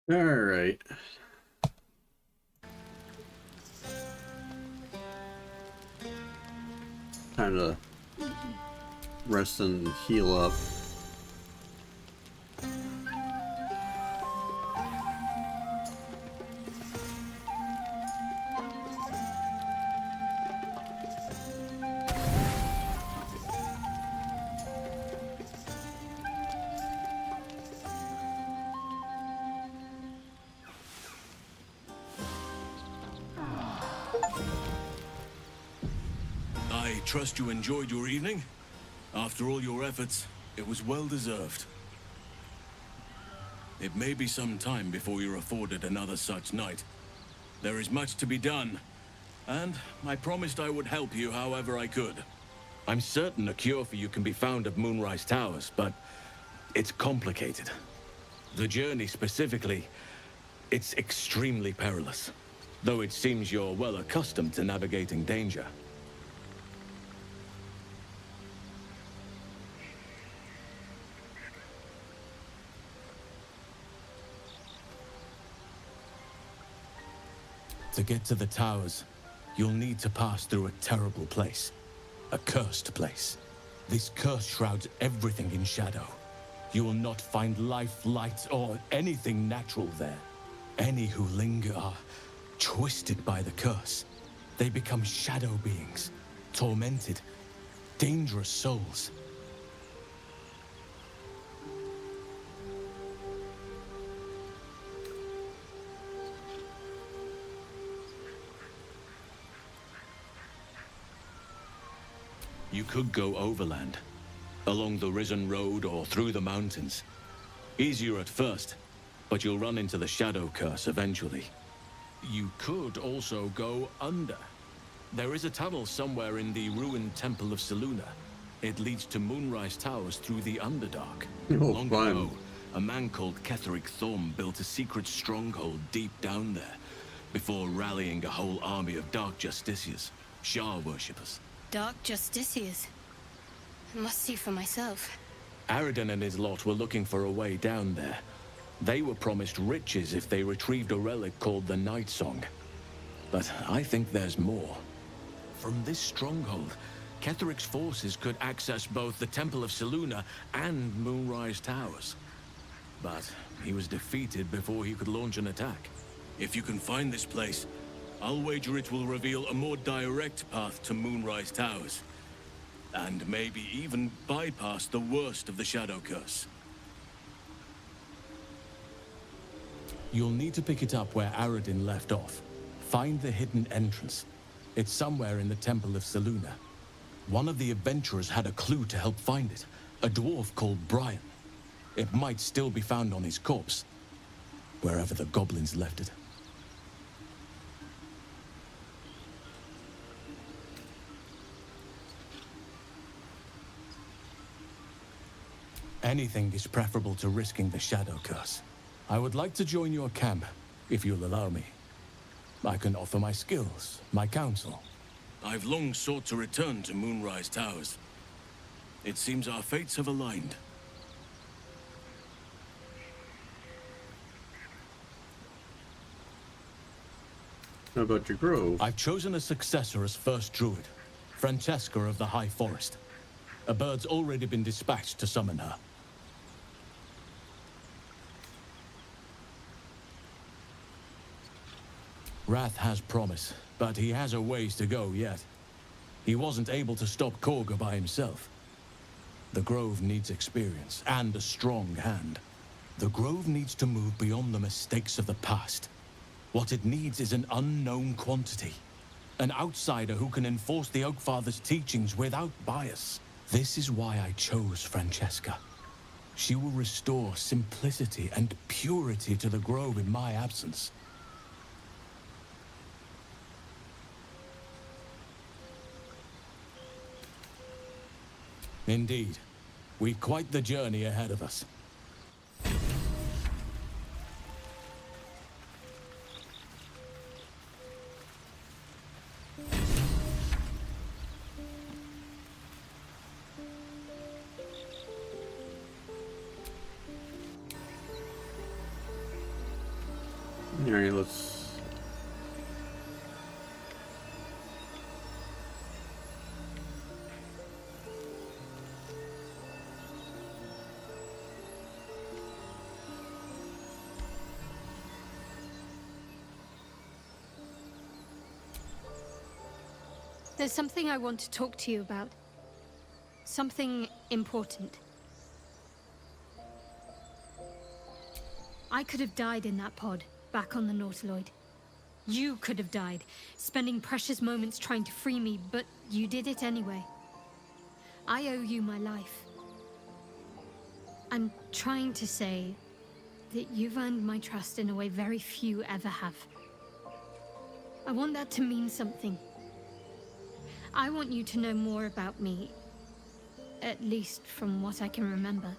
Speaker 1: All right. Time to rest and heal up.
Speaker 18: I trust you enjoyed your evening. After all your efforts, it was well deserved. It may be some time before you're afforded another such night. There is much to be done, and I promised I would help you however I could. I'm certain a cure for you can be found at Moonrise Towers, but it's complicated. The journey specifically, it's extremely perilous, though it seems you're well accustomed to navigating danger. To get to the towers, you'll need to pass through a terrible place. A cursed place. This curse shrouds everything in shadow. You will not find life, light, or anything natural there. Any who linger are twisted by the curse. They become shadow beings, tormented, dangerous souls. You could go overland, along the Risen Road or through the mountains. Easier at first, but you'll run into the Shadow Curse eventually. You could also go under. There is a tunnel somewhere in the ruined Temple of Selûne. It leads to Moonrise Towers through the Underdark. Long ago, a man called Ketheric Thorm built a secret stronghold deep down there, before rallying a whole army of Dark Justiciars, Shah worshippers.
Speaker 17: Dark Justiciars. I must see for myself.
Speaker 18: Aradin and his lot were looking for a way down there. They were promised riches if they retrieved a relic called the Night Song. But I think there's more. From this stronghold, Ketheric's forces could access both the Temple of Selûne and Moonrise Towers. But he was defeated before he could launch an attack. If you can find this place, I'll wager it will reveal a more direct path to Moonrise Towers. And maybe even bypass the worst of the Shadow Curse. You'll need to pick it up where Aradin left off. Find the hidden entrance. It's somewhere in the Temple of Selûne. One of the adventurers had a clue to help find it. A dwarf called Brian. It might still be found on his corpse, wherever the goblins left it. Anything is preferable to risking the Shadow Curse. I would like to join your camp, if you'll allow me. I can offer my skills, my counsel. I've long sought to return to Moonrise Towers. It seems our fates have aligned.
Speaker 1: How about your grove?
Speaker 18: I've chosen a successor as first druid, Francesca of the High Forest. A bird's already been dispatched to summon her. Wrath has promise, but he has a ways to go yet. He wasn't able to stop Korga by himself. The Grove needs experience and a strong hand. The Grove needs to move beyond the mistakes of the past. What it needs is an unknown quantity. An outsider who can enforce the Oakfather's teachings without bias. This is why I chose Francesca. She will restore simplicity and purity to the Grove in my absence. Indeed. We've quite the journey ahead of us.
Speaker 1: All right, let's...
Speaker 14: There's something I want to talk to you about. Something important. I could have died in that pod, back on the Nautiloid. You could have died, spending precious moments trying to free me, but you did it anyway. I owe you my life. I'm trying to say, that you've earned my trust in a way very few ever have. I want that to mean something. I want you to know more about me, at least from what I can remember.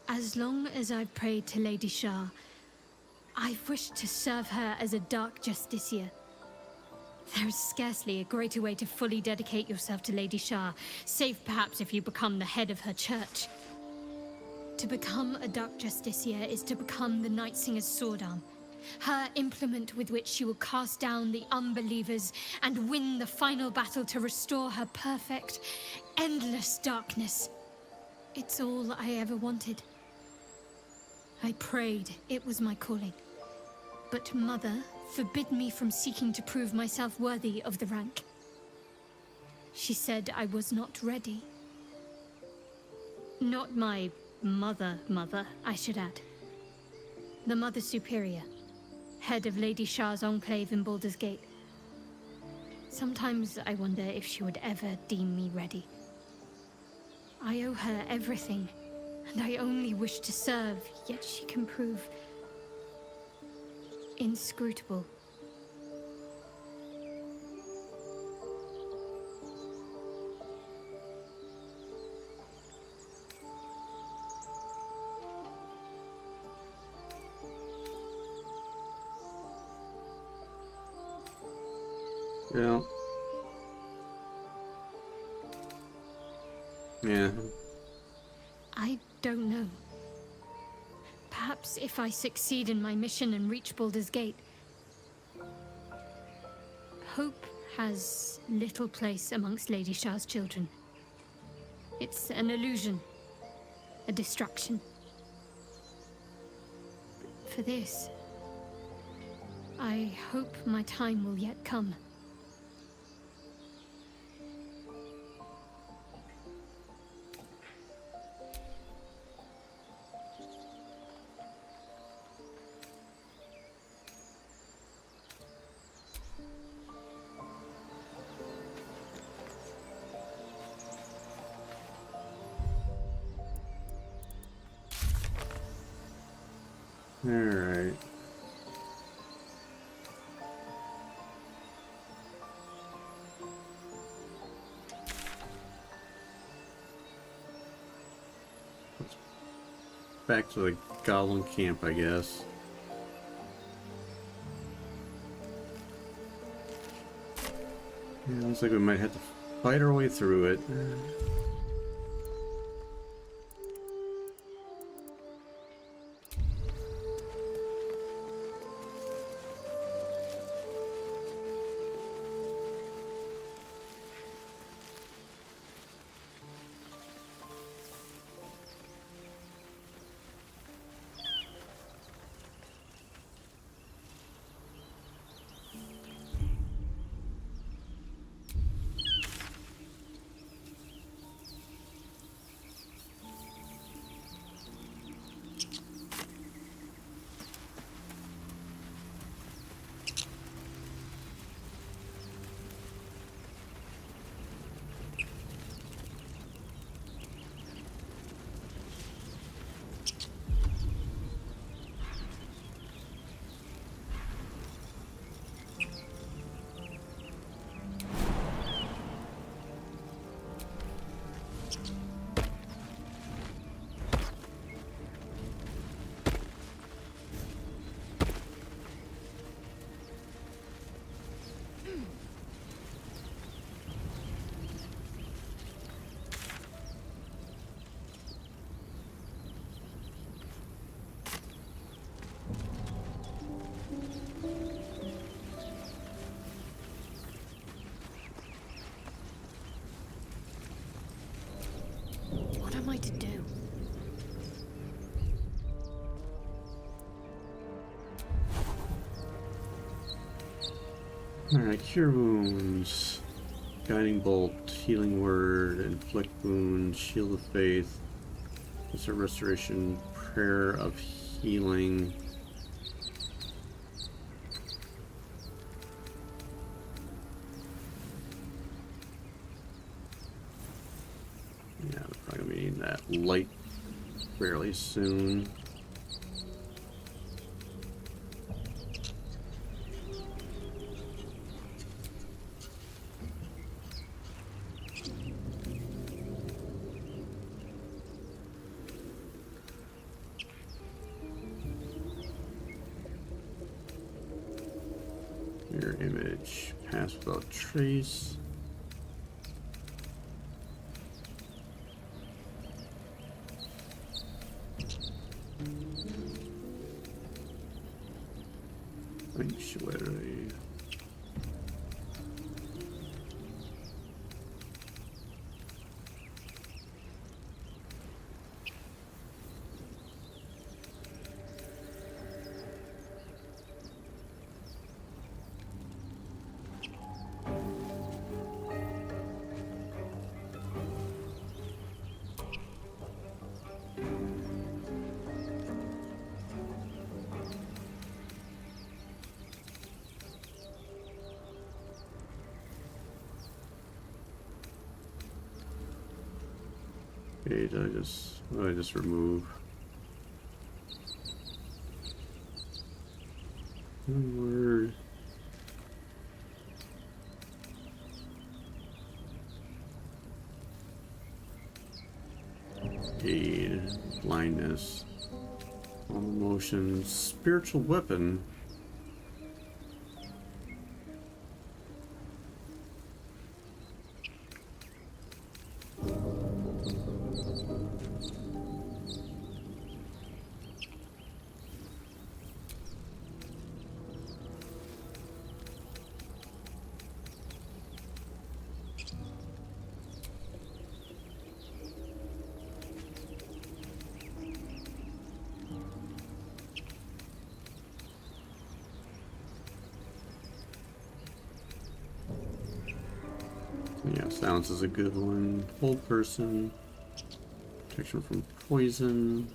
Speaker 14: As long as I've prayed to Lady Shah, I've wished to serve her as a Dark Justiciar. There is scarcely a greater way to fully dedicate yourself to Lady Shah, save perhaps if you become the head of her church. To become a Dark Justiciar is to become the Night Singer's sword arm, her implement with which she will cast down the unbelievers and win the final battle to restore her perfect, endless darkness. It's all I ever wanted. I prayed it was my calling. But Mother forbid me from seeking to prove myself worthy of the rank. She said I was not ready. Not my mother, I should add. The Mother Superior, head of Lady Shah's enclave in Baldur's Gate. Sometimes I wonder if she would ever deem me ready. I owe her everything, and I only wish to serve, yet she can prove inscrutable.
Speaker 1: Yeah. Yeah.
Speaker 14: I don't know. Perhaps if I succeed in my mission and reach Baldur's Gate. Hope has little place amongst Lady Shah's children. It's an illusion, a distraction. For this, I hope my time will yet come.
Speaker 1: Alright. Back to the goblin camp, I guess. Yeah, looks like we might have to fight our way through it.
Speaker 14: What am I to do?
Speaker 1: Alright, cure wounds. Guiding bolt, healing word, inflict wounds, shield of faith, instant restoration, prayer of healing. Yeah, we're probably gonna be needing that light fairly soon. Mirror image, pass without trace. Sanctuary. Okay, what did I just remove? One word. Aid, blindness, all emotions, spiritual weapon. Yeah, silence is a good one. Hold person. Protection from poison.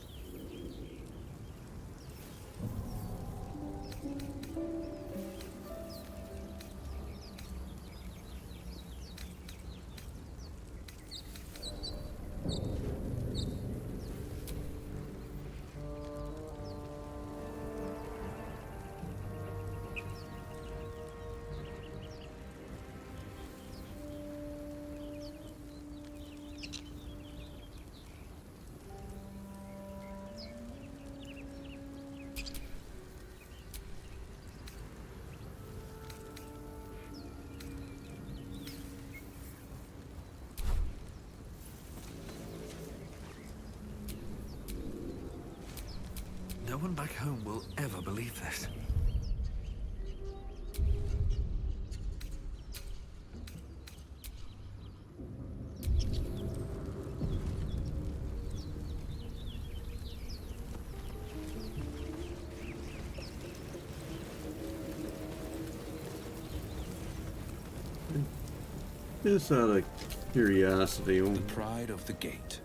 Speaker 19: No one back home will ever believe this.
Speaker 1: Just out of curiosity.
Speaker 19: The pride of the gate.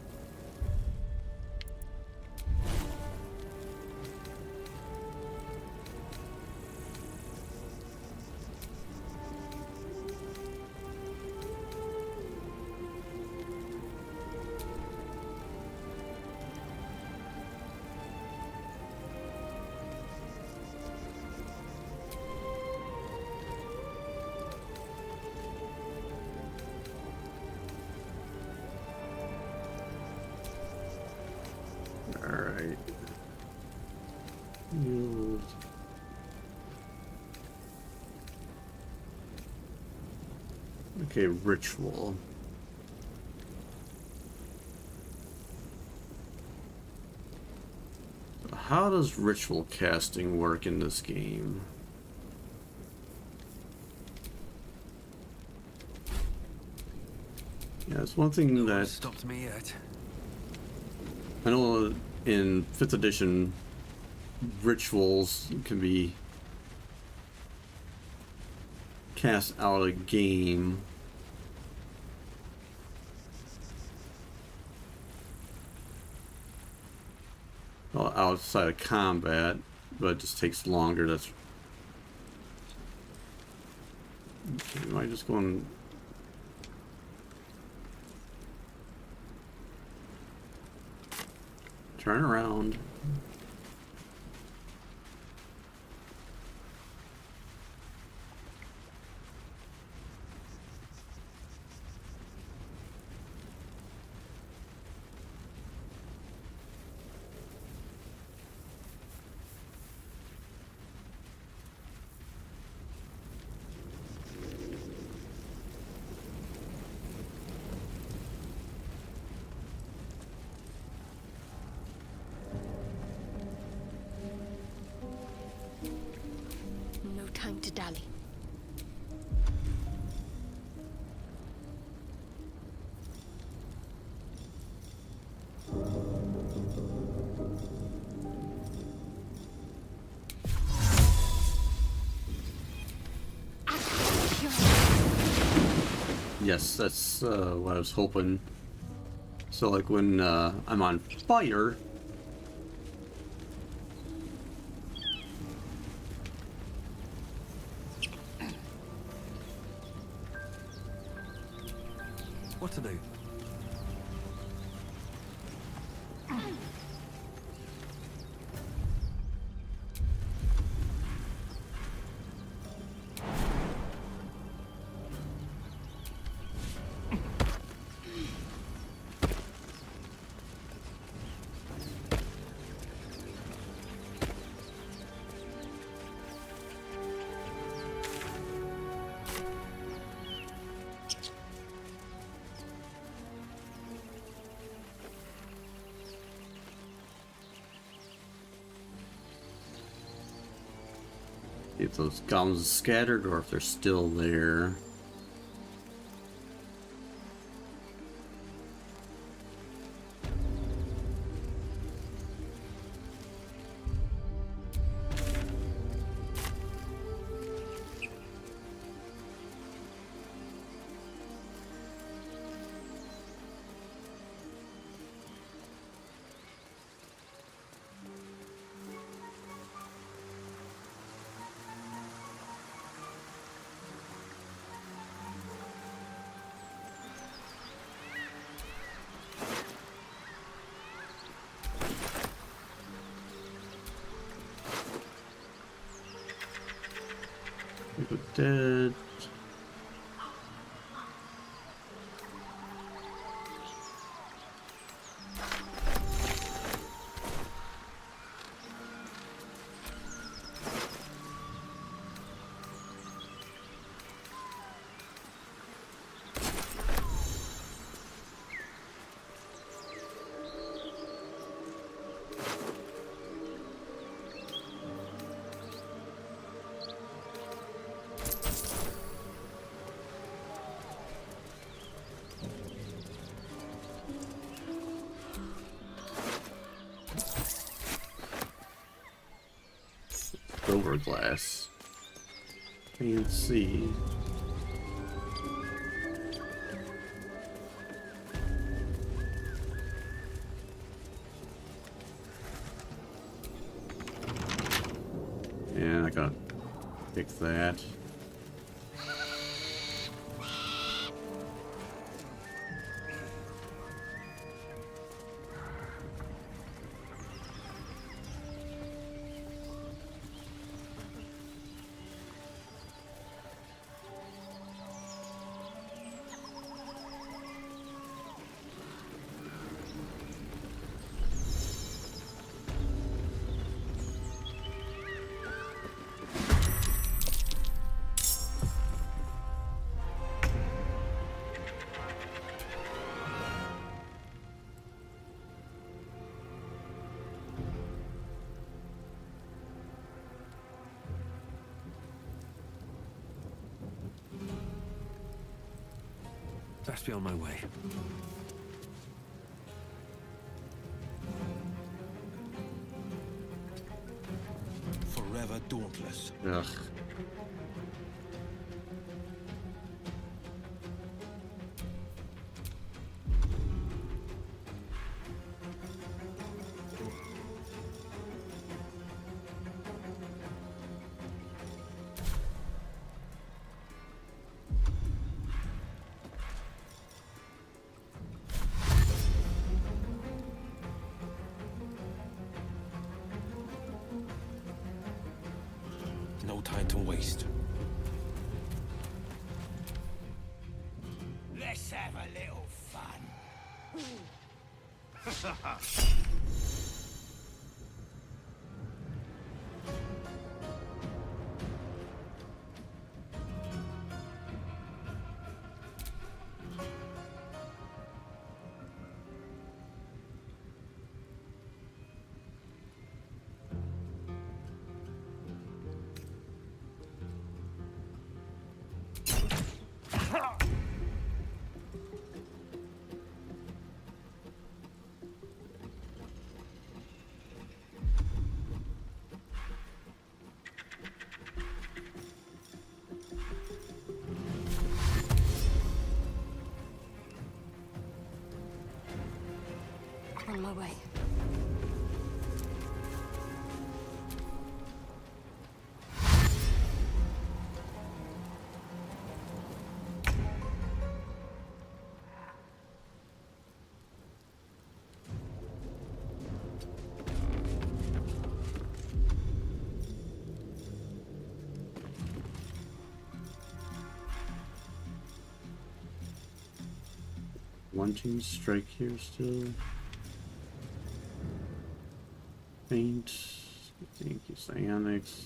Speaker 1: Alright. Yield. Okay, ritual. How does ritual casting work in this game? Yeah, it's one thing that
Speaker 19: Stopped me yet.
Speaker 1: I know in 5th edition rituals can be cast out of a game. Well, outside of combat, but it just takes longer. That's am I just going? Turn around.
Speaker 17: No time to dally.
Speaker 1: Yes, that's what I was hoping. So like when I'm on fire,
Speaker 19: What to do?
Speaker 1: if those goblins are scattered or if they're still there. Dead. Over glass. Can't see. Yeah, I gotta fix that.
Speaker 19: Best be on my way.
Speaker 15: Forever dauntless.
Speaker 1: Ugh.
Speaker 9: No time to waste.
Speaker 5: Let's have a little fun.
Speaker 17: On my way.
Speaker 1: Wanting strike here still. Faint. Thank you, Psionics.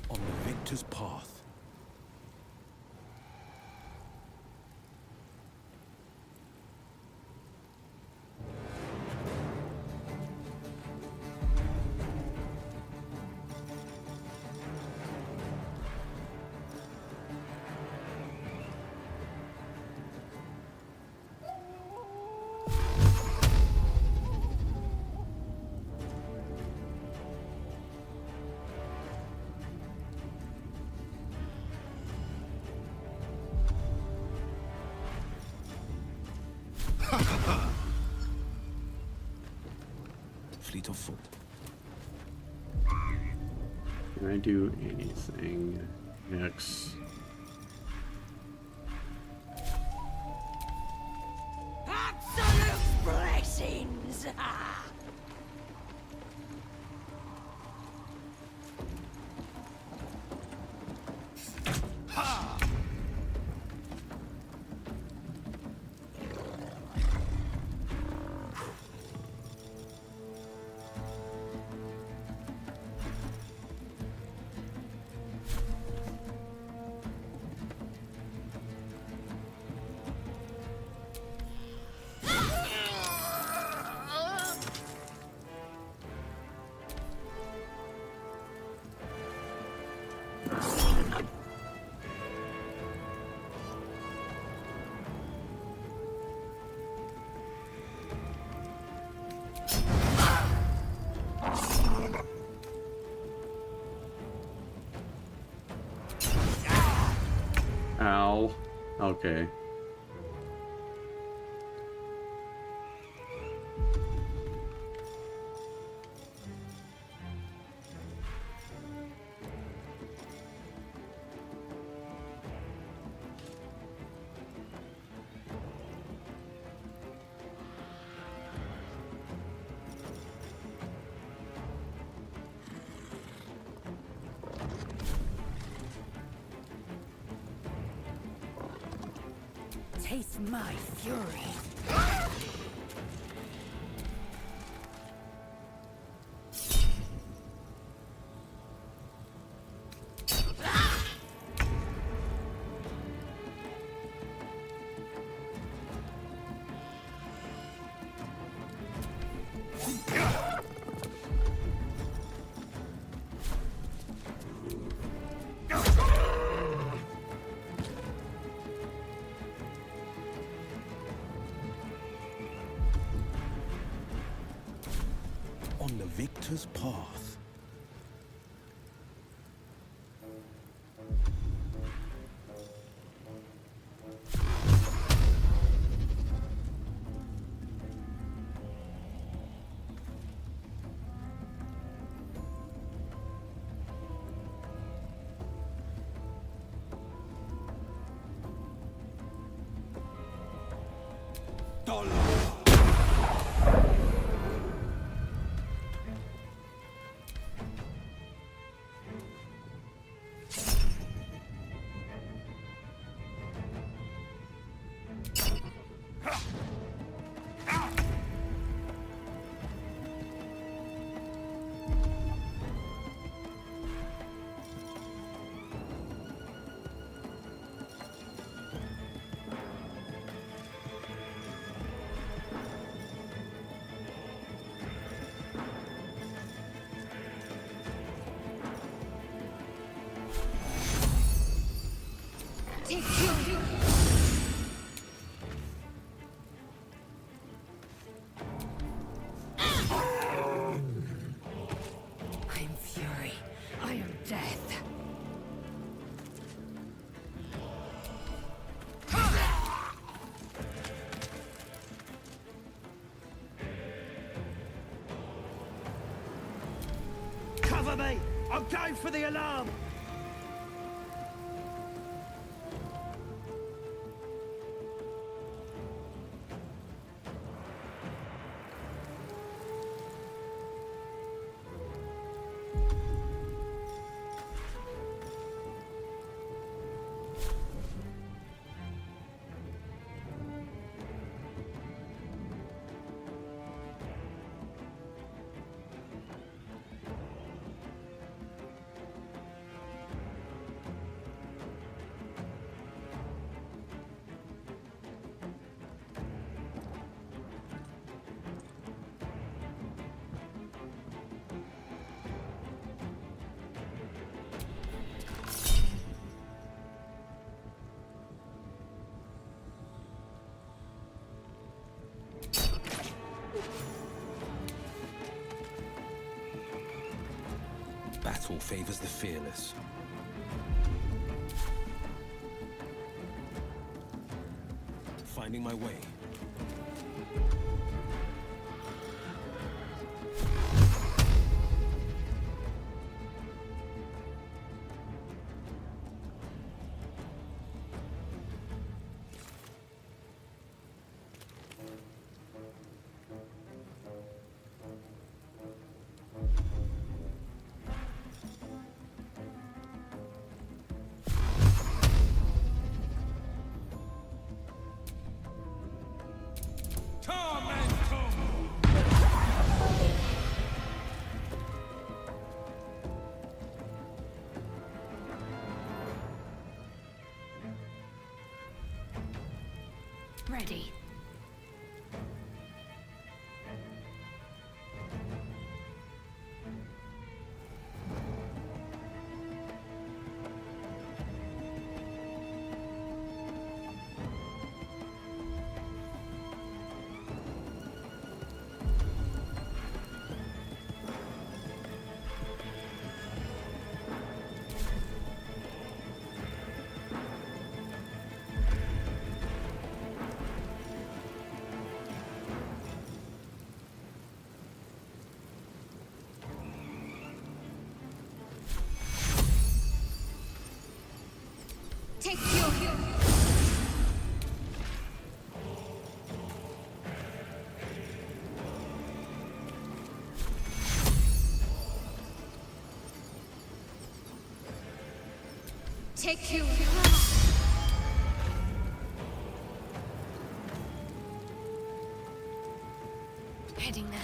Speaker 9: On the victor's path. Fleet of foot.
Speaker 1: Can I do anything next?
Speaker 5: Absolute blessings!
Speaker 1: Ow. Okay.
Speaker 5: Taste my fury.
Speaker 9: Victor's path.
Speaker 5: I'm fury. I am death.
Speaker 6: Cover me! I'm going for the alarm!
Speaker 9: Battle favors the fearless. Finding my way.
Speaker 2: Ready.
Speaker 13: Take your Take you.
Speaker 2: Heading there.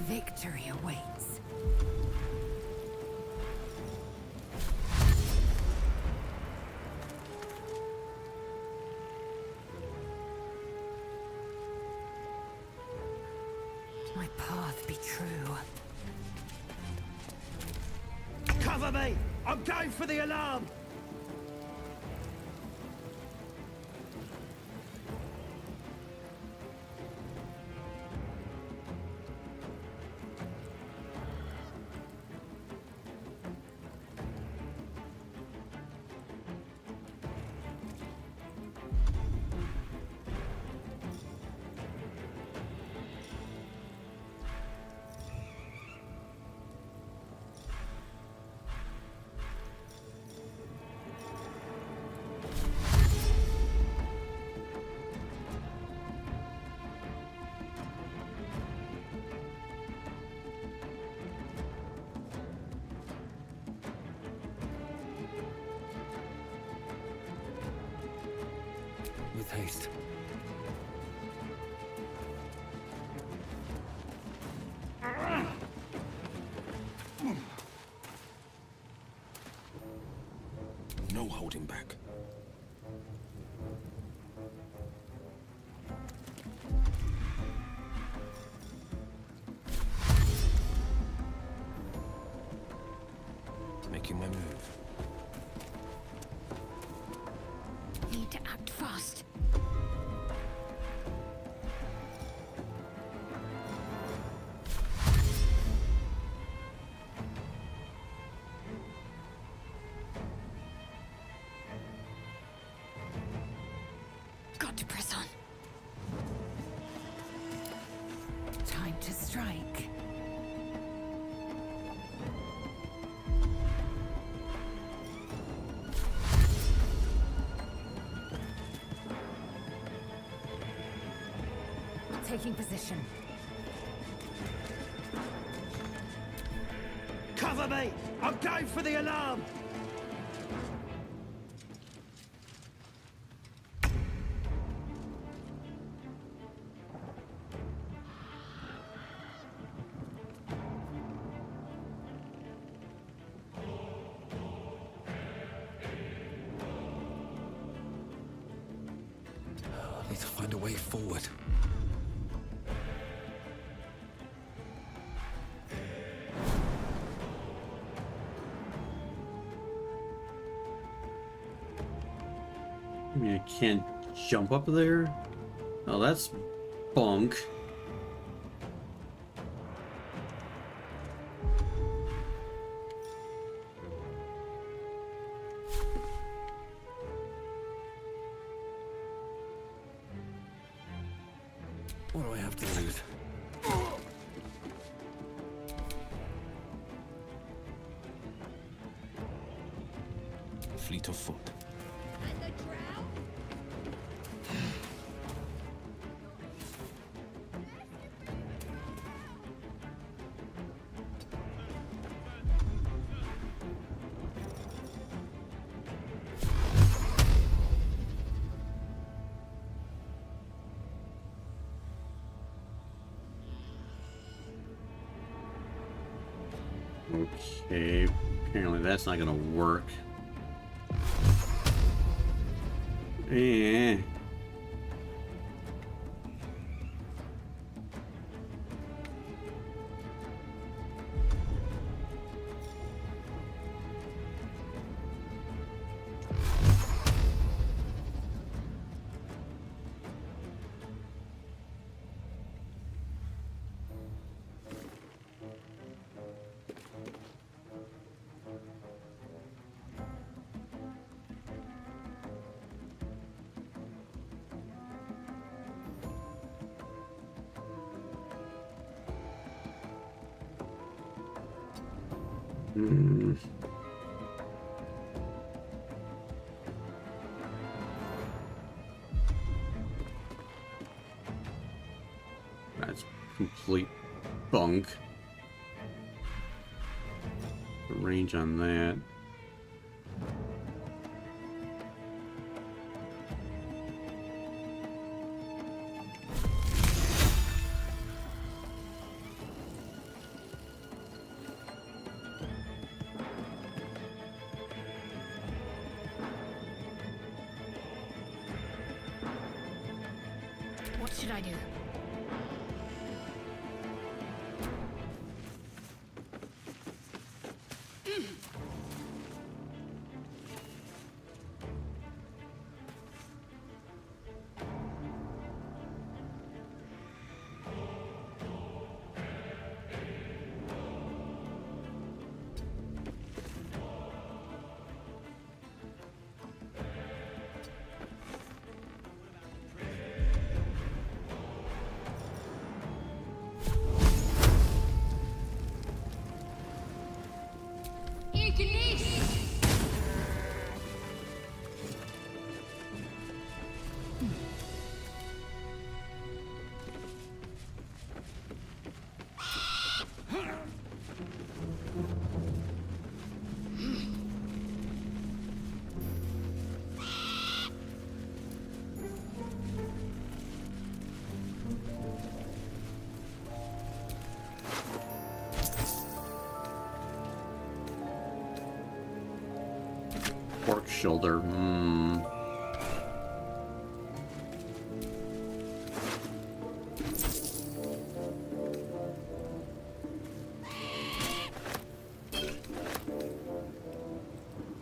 Speaker 2: Victory awaits. My path be true.
Speaker 6: Cover me! I'm going for the alarm!
Speaker 19: with haste.
Speaker 9: No holding back. Making my move.
Speaker 2: Need to act fast. Got to press on.
Speaker 5: Time to strike. Taking position.
Speaker 6: Cover me! I'm going for the alarm!
Speaker 19: I need to find a way forward.
Speaker 1: I mean, I can't jump up there? Oh, that's bunk.
Speaker 19: What do I have to lose?
Speaker 9: Fleet of foot.
Speaker 1: Okay, apparently that's not gonna work. Eh. That's complete bunk. The range on that.
Speaker 2: What should I do?
Speaker 1: shoulder.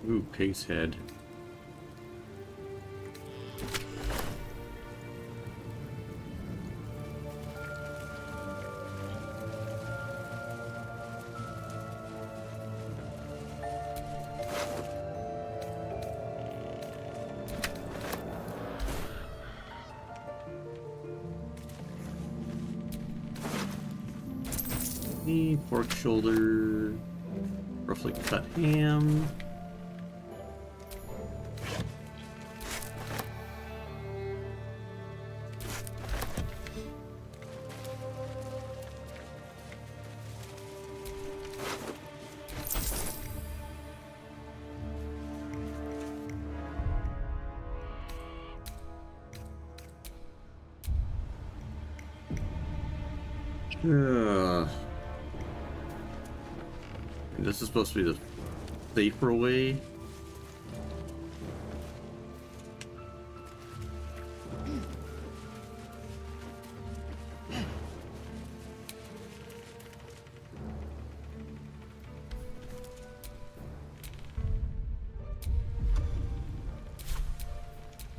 Speaker 1: Ooh, pig's head. Pork shoulder, roughly cut ham. This is supposed to be the safer way. You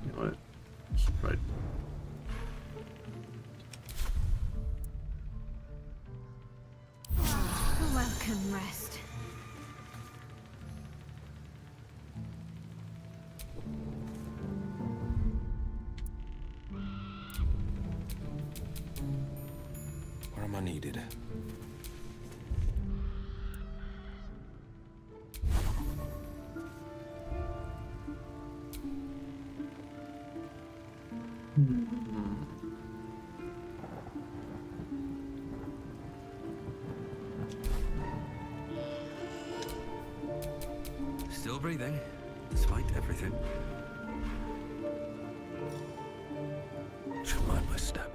Speaker 1: know what? Right.
Speaker 14: Welcome, Rest.
Speaker 19: Where am I needed? Still breathing, despite everything. Should mind my step.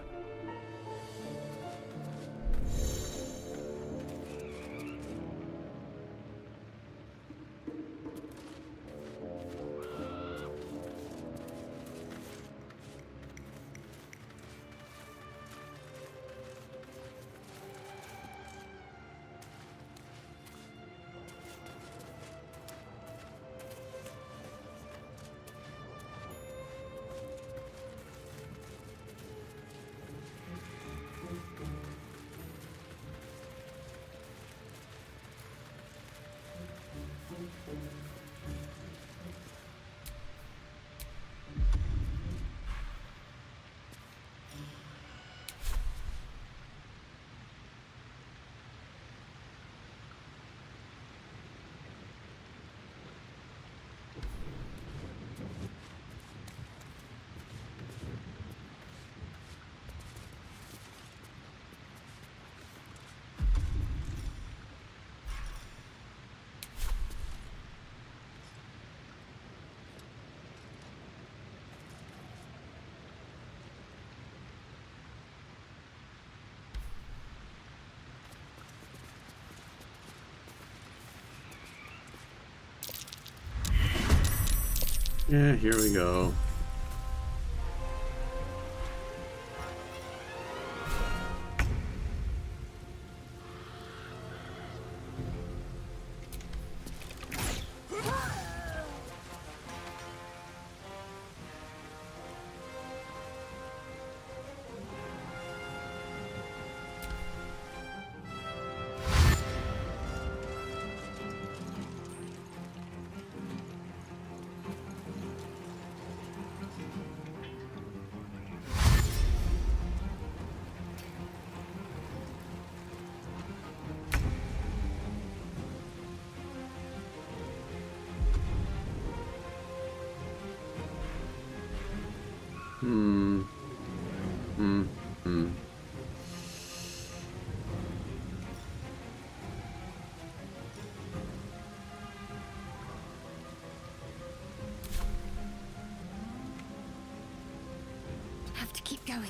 Speaker 1: Yeah, here we go.
Speaker 2: Have to keep going.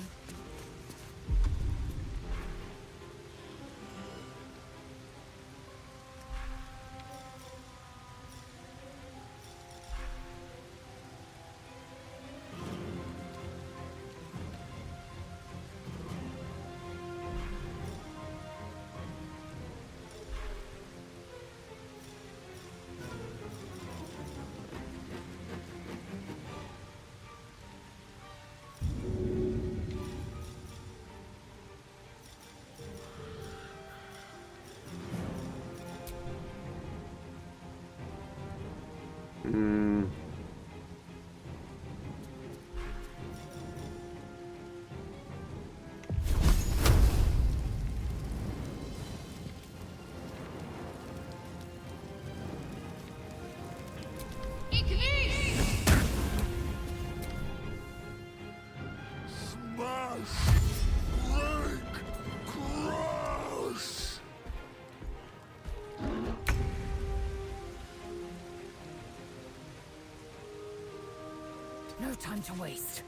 Speaker 5: No time to waste.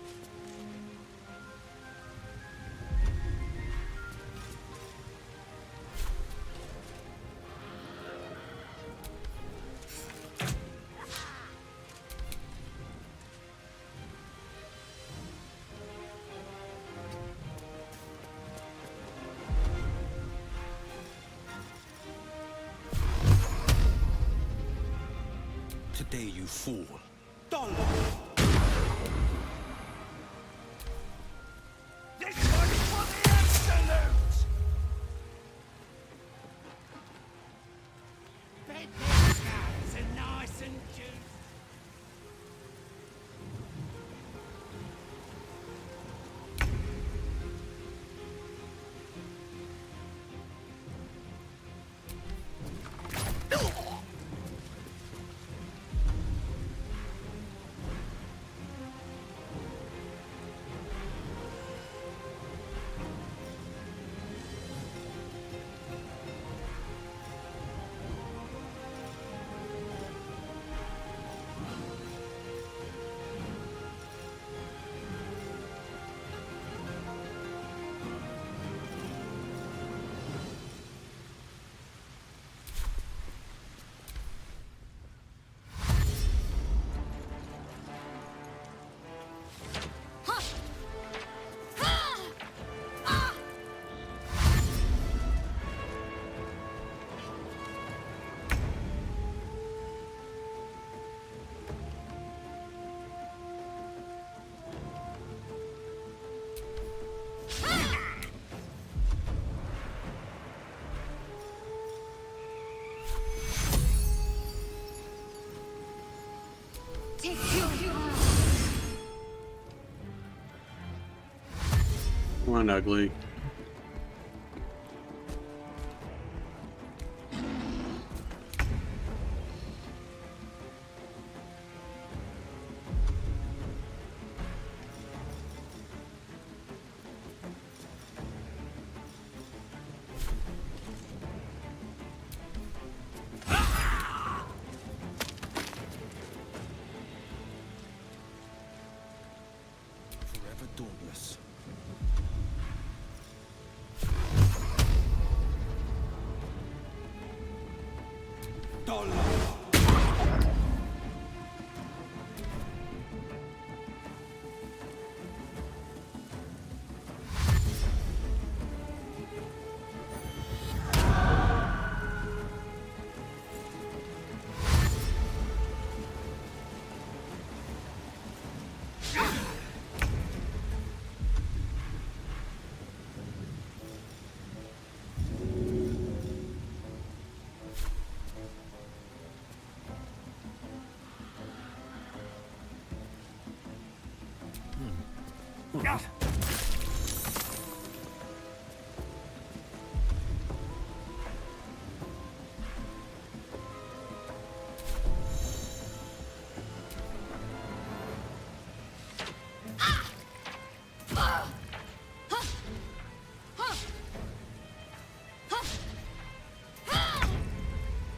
Speaker 9: Today you fool.
Speaker 6: This one's for the absolute! Bed these guys are nice and juicy.
Speaker 1: One ugly.
Speaker 9: Forever dauntless.
Speaker 19: Right.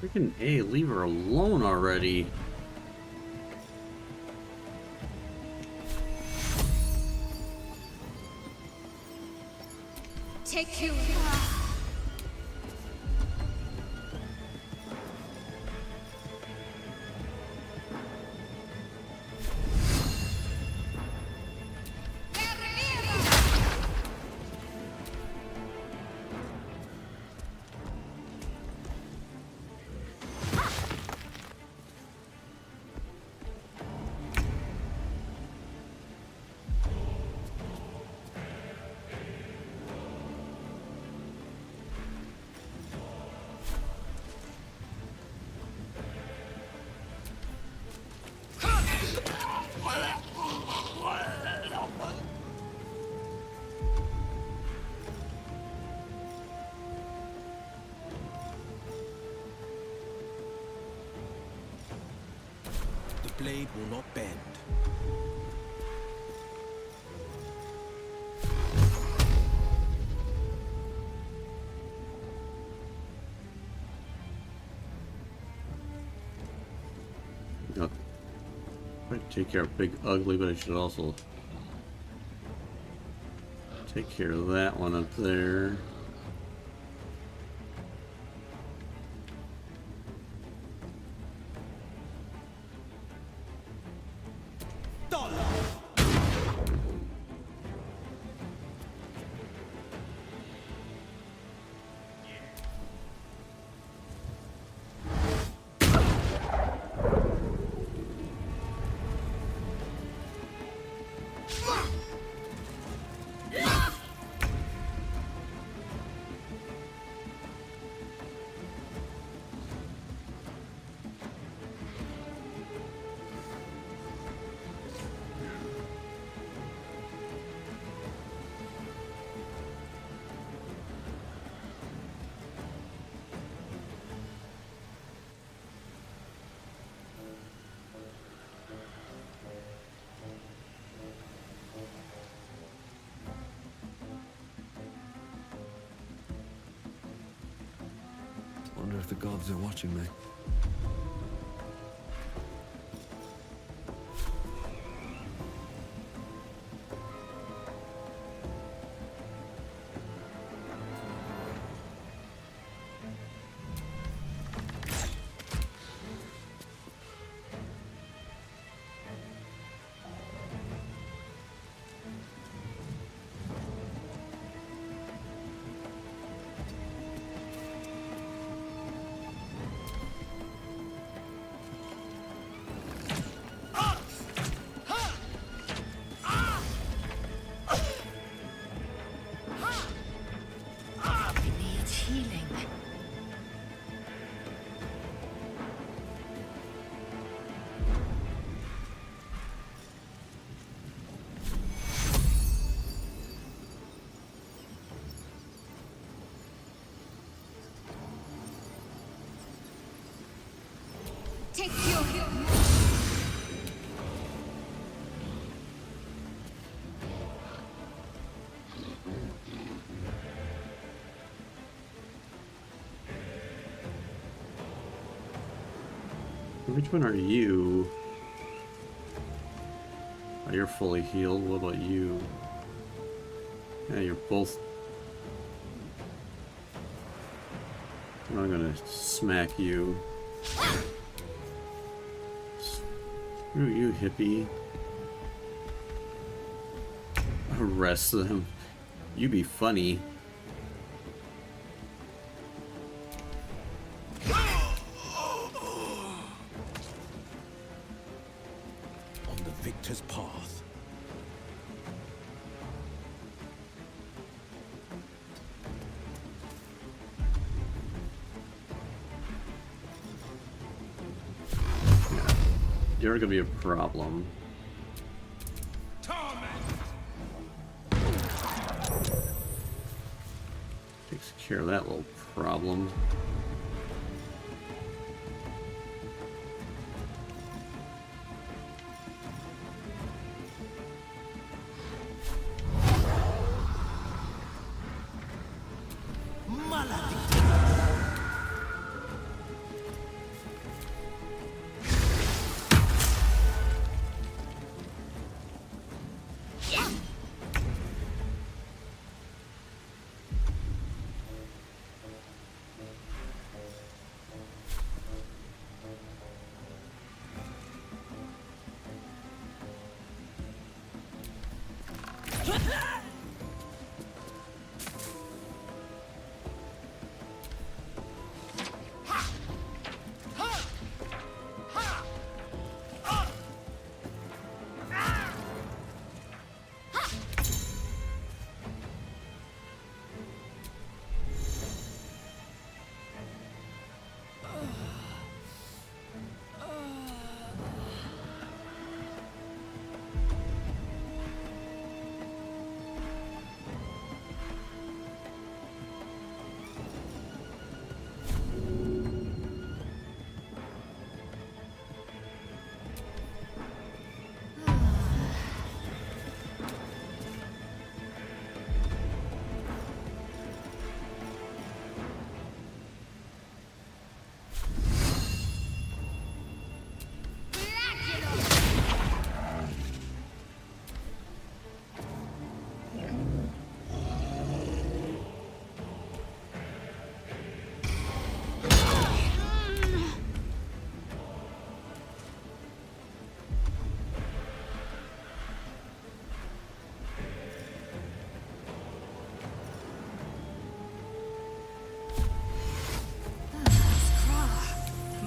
Speaker 1: Freaking A, leave her alone already.
Speaker 13: Take you.
Speaker 9: blade will not bend.
Speaker 1: Yep. I take care of Big Ugly, but I should also take care of that one up there.
Speaker 19: Wonder if the gods are watching me.
Speaker 13: Take your hit.
Speaker 1: Which one are you? Oh, you're fully healed. What about you? Yeah, you're both. I'm gonna smack you. Screw you, hippie. Arrest them. You be funny.
Speaker 9: On the victor's path.
Speaker 1: You're gonna be a problem. Takes care of that little problem.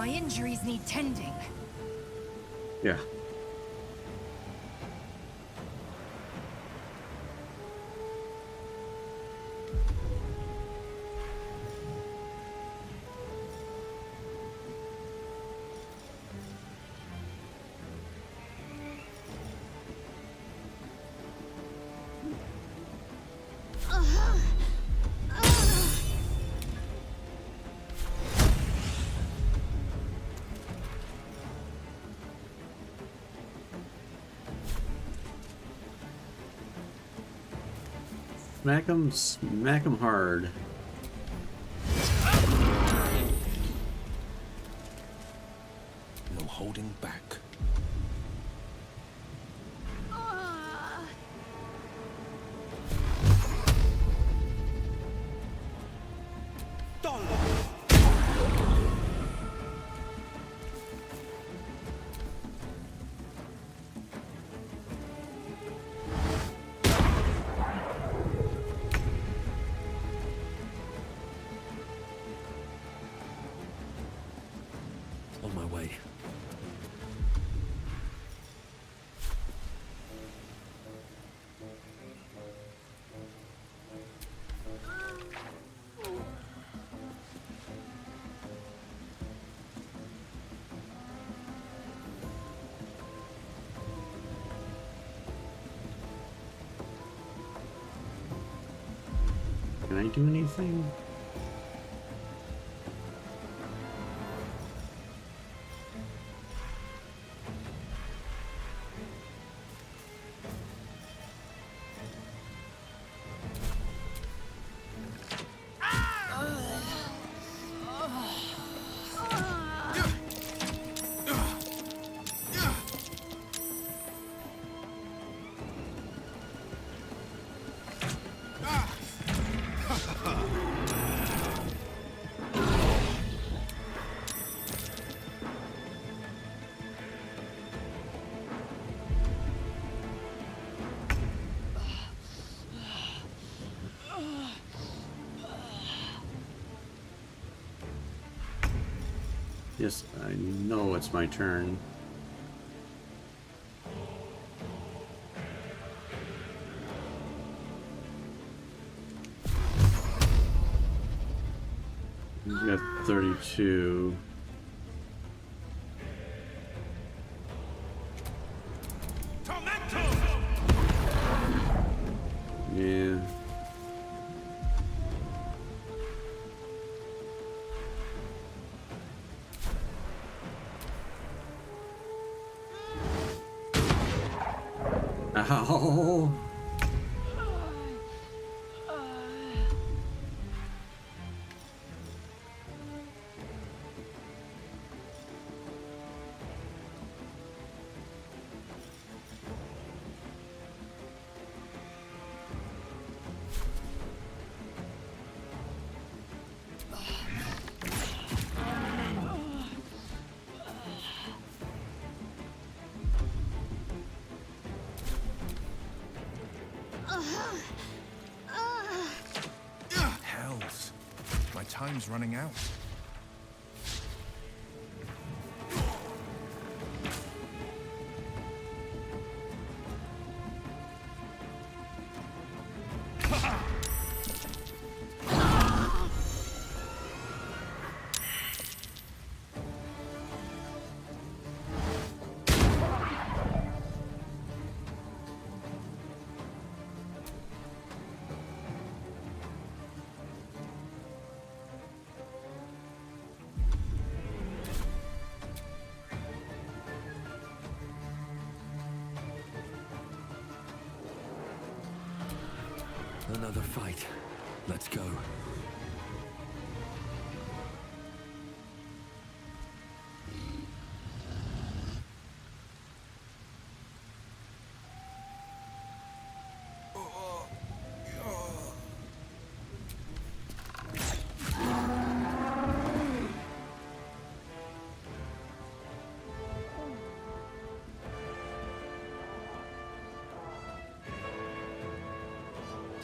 Speaker 5: My injuries need tending.
Speaker 1: Yeah. Smack 'em hard.
Speaker 15: No holding back.
Speaker 19: On my way.
Speaker 1: Can I do anything? Yes, I know it's my turn. He's got 32. Yeah. Ow.
Speaker 15: Hells. My time's running out.
Speaker 19: Another fight. Let's go.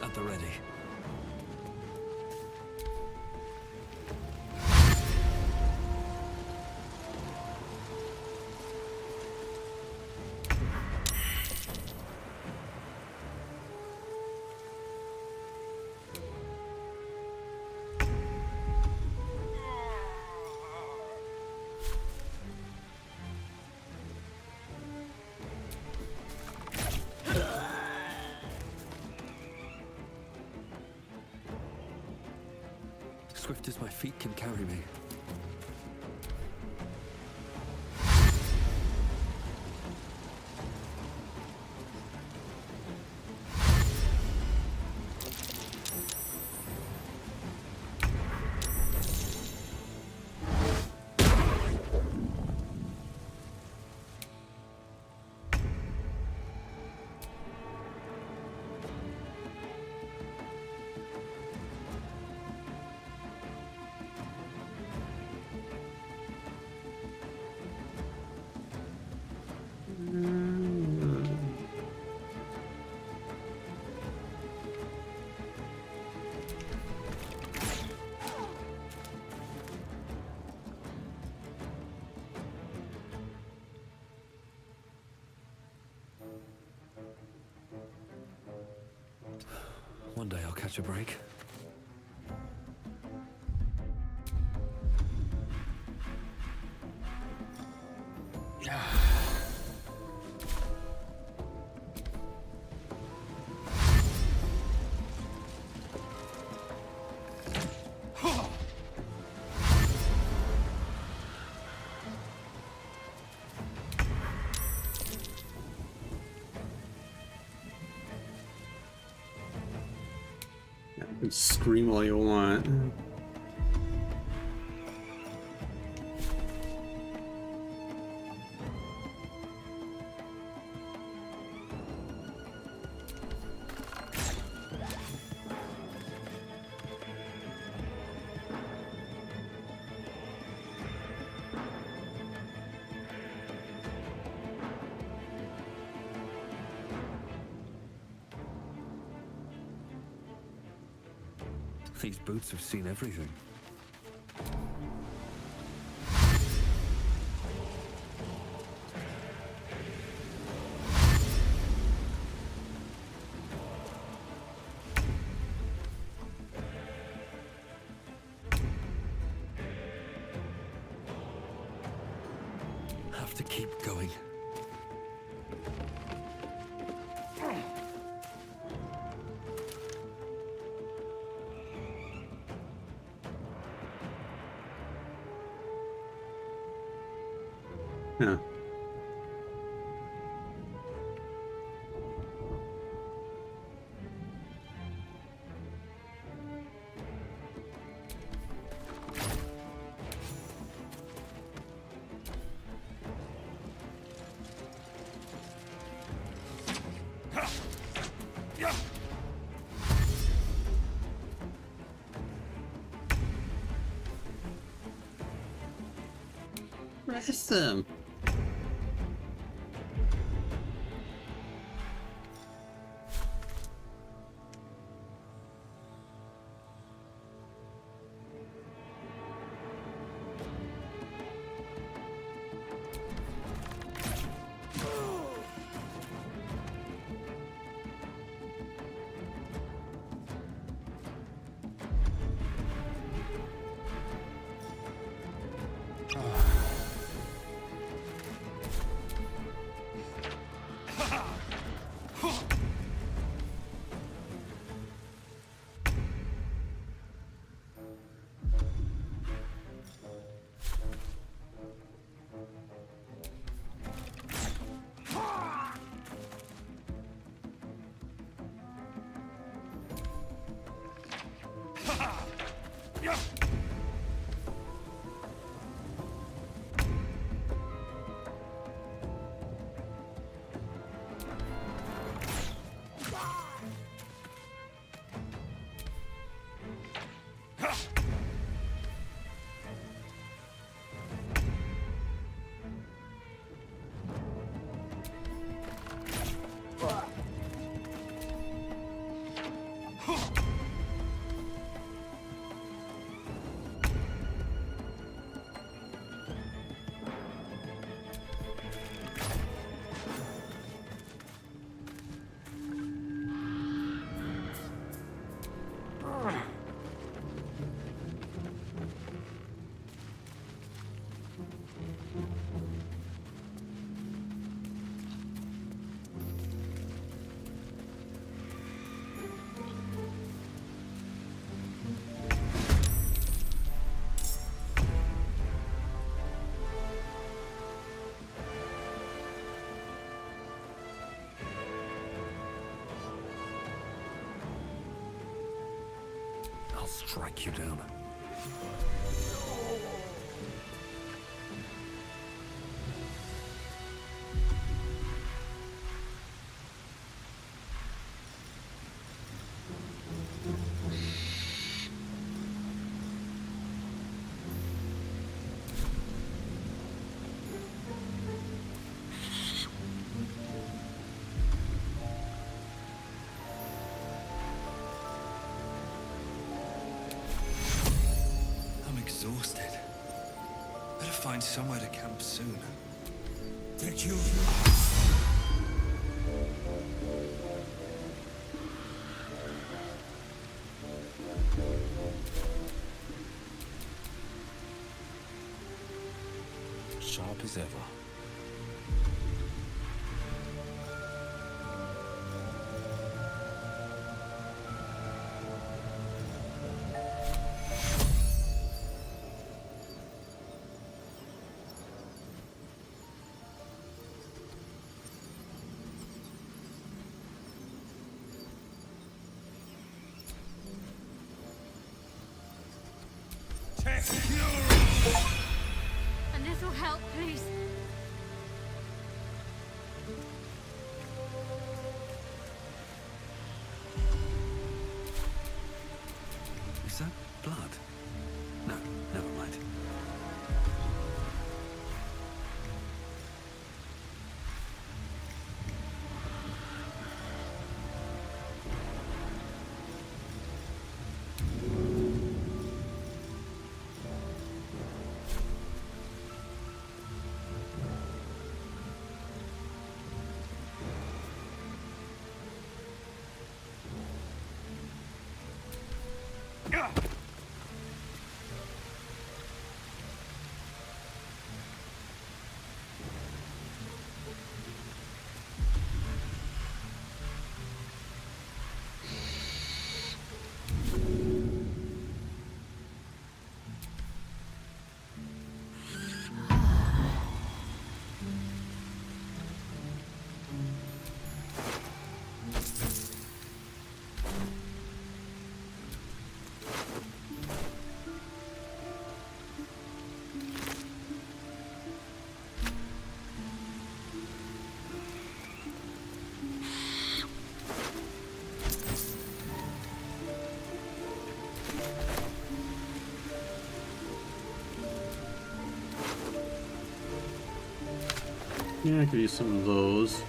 Speaker 19: At the ready. swift as my feet can carry me. One day I'll catch a break.
Speaker 1: Scream all you want.
Speaker 19: These boots have seen everything. Have to keep going.
Speaker 1: Yeah. Rest them.
Speaker 19: strike you down.
Speaker 9: Exhausted. Better find somewhere to camp soon.
Speaker 6: The children.
Speaker 9: Sharp as ever.
Speaker 14: A little help, please.
Speaker 19: Is that blood? No, never mind.
Speaker 1: Yeah, I could use some of those.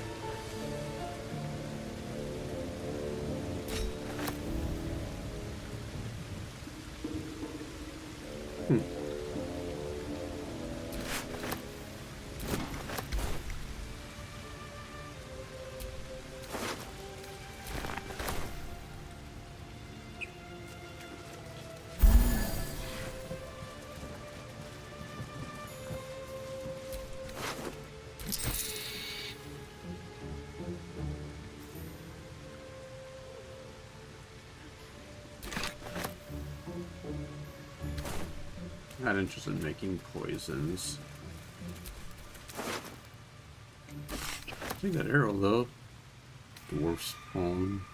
Speaker 1: Not interested in making poisons. Take that arrow though. Dwarf's home.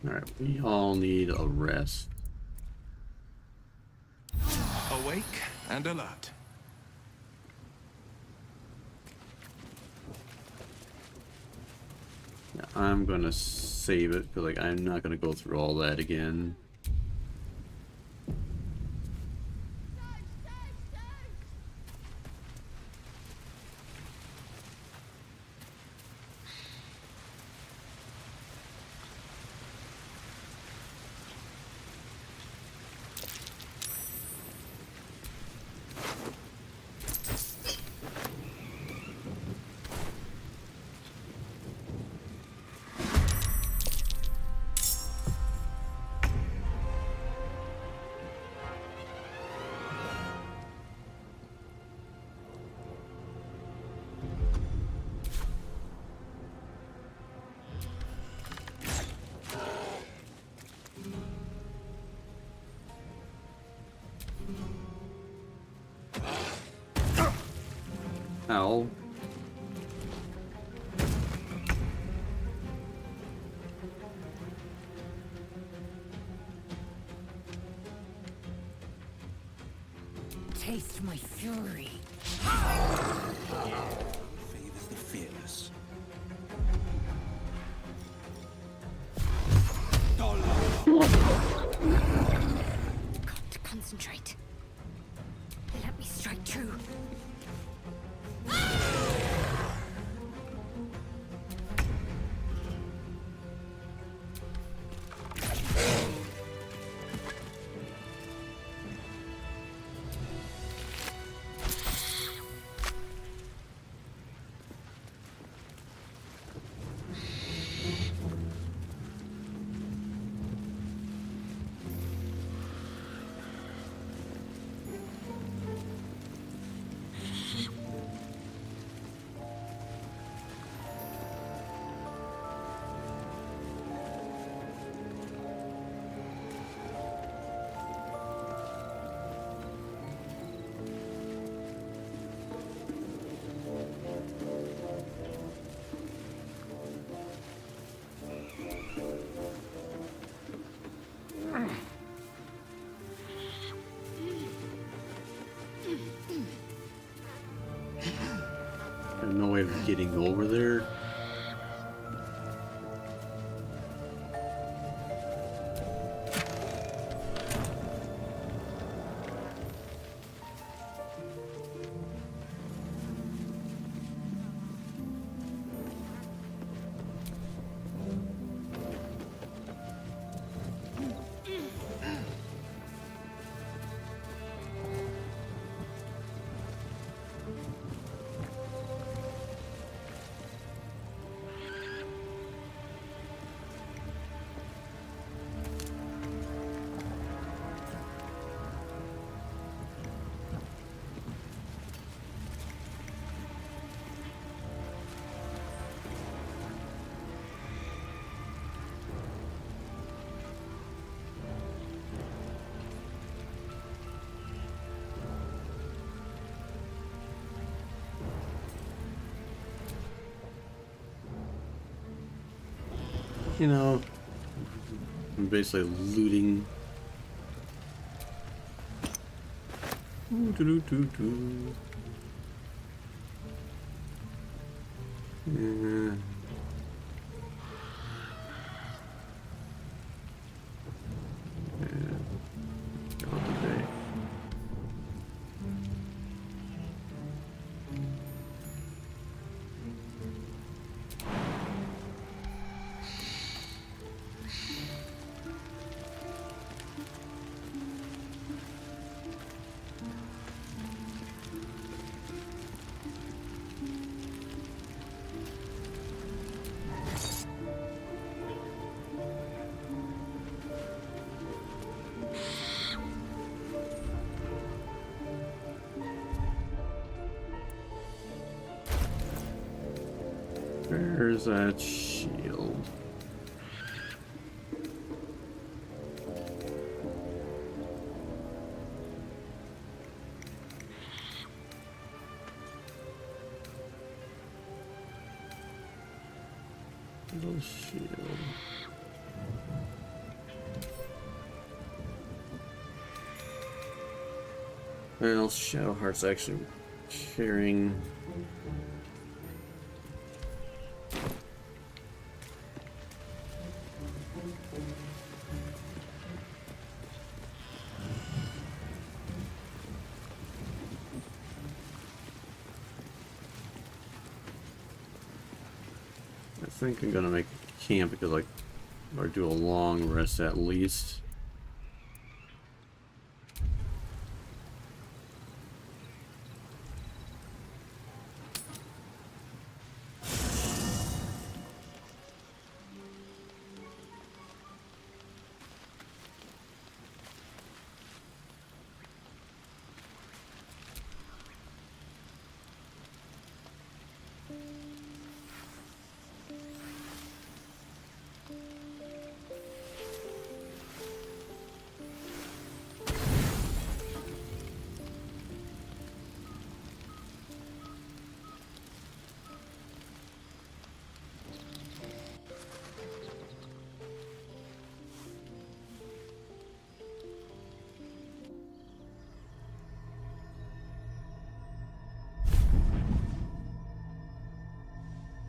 Speaker 1: Alright, we all need a rest.
Speaker 15: Awake and alert.
Speaker 1: Yeah, I'm gonna save it because like I'm not gonna go through all that again. Ow.
Speaker 5: Taste my fury.
Speaker 19: Favors the fearless.
Speaker 5: Got to concentrate. Let me strike true.
Speaker 1: There's no way of getting over there. You know, I'm basically looting. Yeah. Where's that shield? Little shield. Well, Shadowheart's actually carrying. I think I'm gonna make a camp because, like, or do a long rest at least.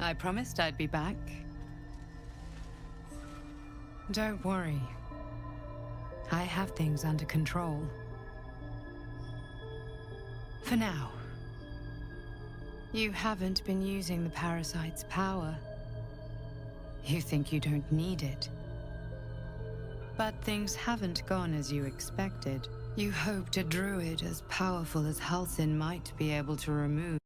Speaker 3: I promised I'd be back. Don't worry. I have things under control. For now. You haven't been using the parasite's power. You think you don't need it. But things haven't gone as you expected. You hoped a druid as powerful as Halsin might be able to remove.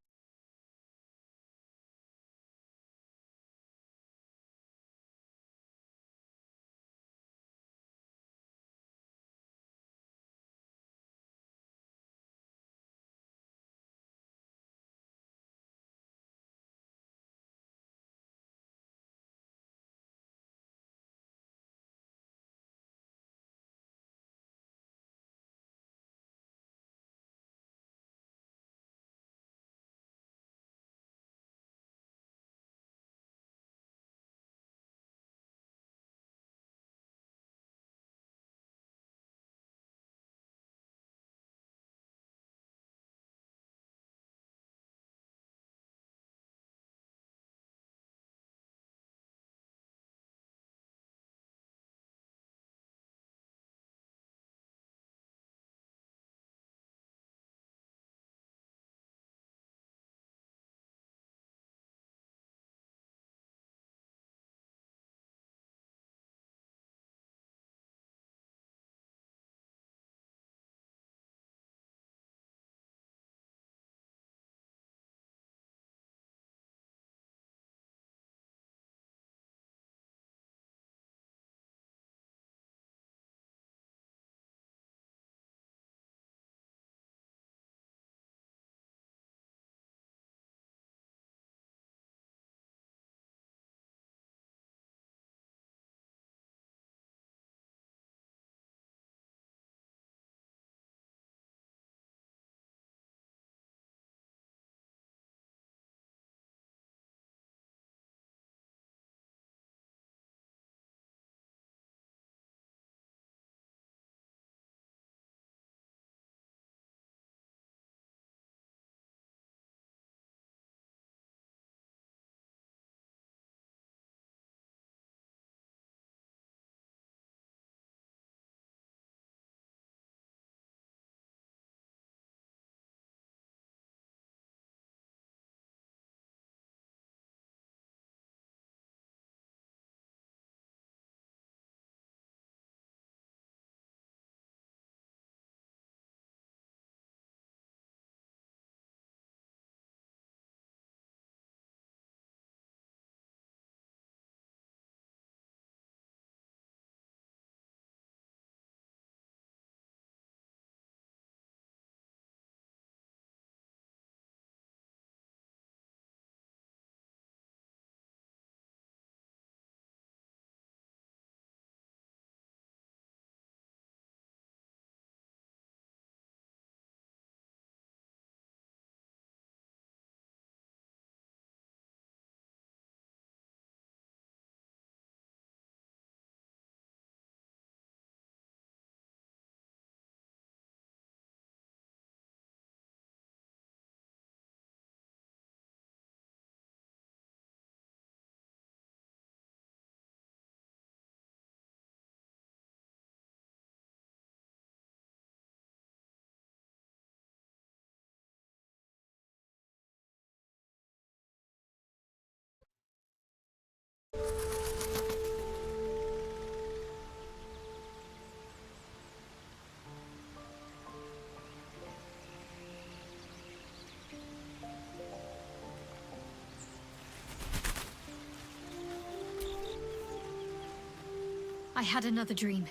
Speaker 14: I had another dream.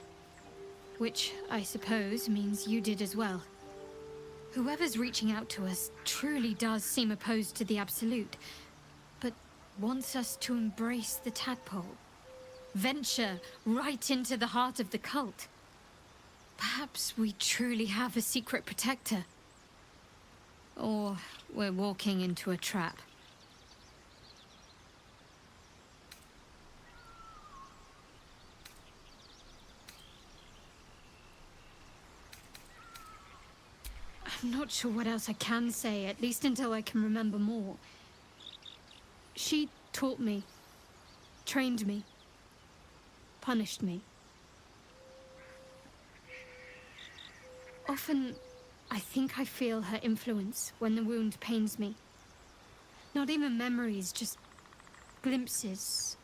Speaker 14: Which, I suppose, means you did as well. Whoever's reaching out to us truly does seem opposed to the Absolute, but wants us to embrace the tadpole. Venture right into the heart of the cult. Perhaps we truly have a secret protector. Or we're walking into a trap. I'm not sure what else I can say, at least until I can remember more. She taught me, trained me, punished me. Often, I think I feel her influence when the wound pains me. Not even memories, just glimpses,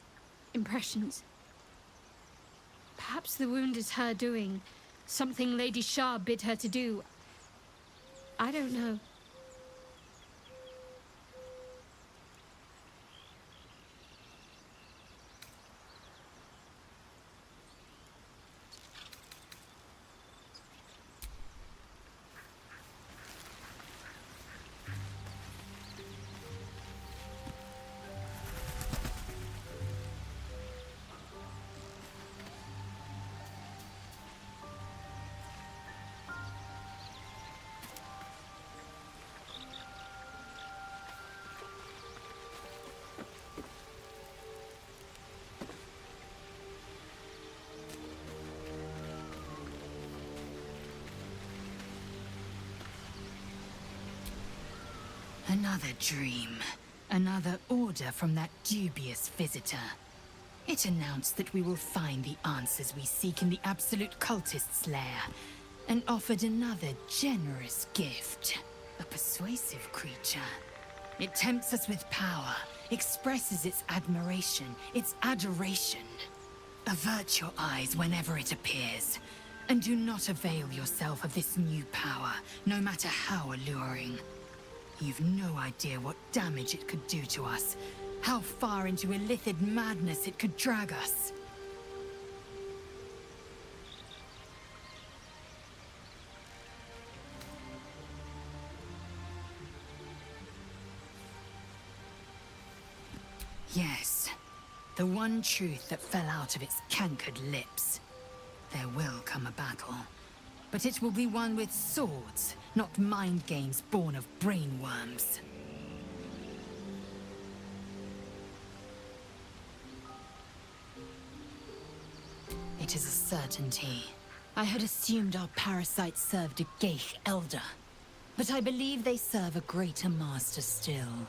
Speaker 14: impressions. Perhaps the wound is her doing, something Lady Shah bid her to do. I don't know.
Speaker 2: Another dream. Another order from that dubious visitor. It announced that we will find the answers we seek in the Absolute Cultist's lair, and offered another generous gift. A persuasive creature. It tempts us with power, expresses its admiration, its adoration. Avert your eyes whenever it appears, and do not avail yourself of this new power, no matter how alluring. You've no idea what damage it could do to us, how far into illithid madness it could drag us. Yes, the one truth that fell out of its cankered lips. There will come a battle, but it will be one with swords, not mind games born of brainworms. It is a certainty. I had assumed our parasites served a Geich elder, but I believe they serve a greater master still.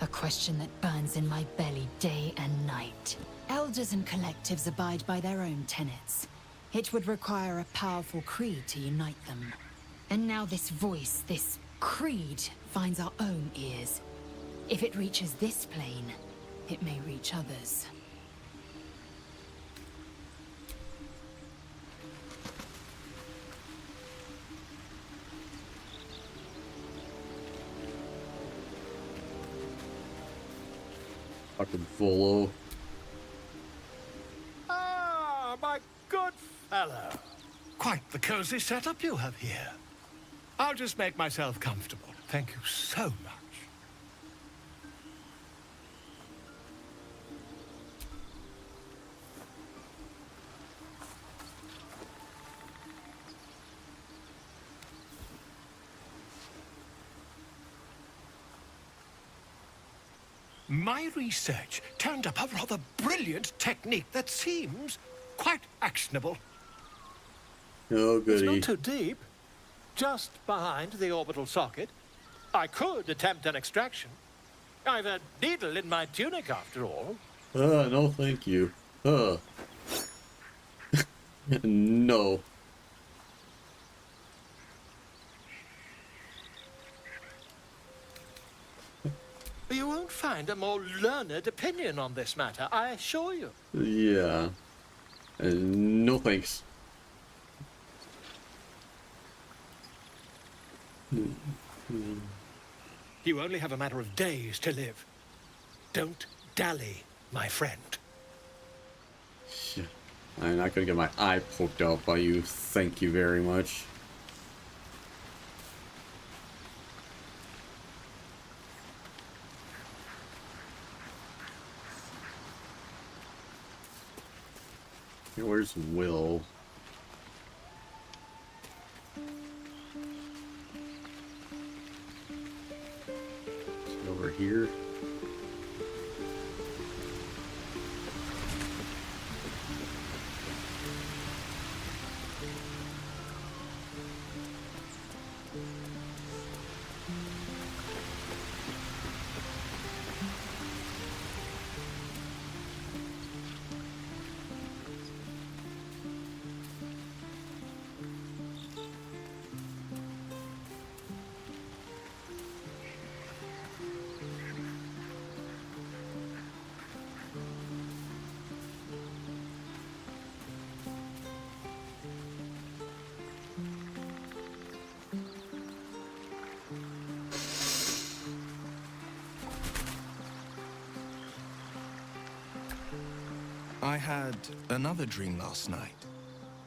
Speaker 2: A question that burns in my belly day and night. Elders and collectives abide by their own tenets. It would require a powerful creed to unite them. And now this voice, this creed, finds our own ears. If it reaches this plane, it may reach others.
Speaker 1: Fucking Volo.
Speaker 6: Ah, my good fellow. Quite the cozy setup you have here. I'll just make myself comfortable. Thank you so much. My research turned up a rather brilliant technique that seems quite actionable.
Speaker 1: Oh, goody.
Speaker 6: It's not too deep. Just behind the orbital socket. I could attempt an extraction. I've a needle in my tunic, after all.
Speaker 1: No, thank you. No.
Speaker 6: You won't find a more learned opinion on this matter, I assure you.
Speaker 1: Yeah. No thanks.
Speaker 6: You only have a matter of days to live. Don't dally, my friend.
Speaker 1: I'm not gonna get my eye poked out by you. Thank you very much. Where's Will? Over here.
Speaker 15: I had another dream last night.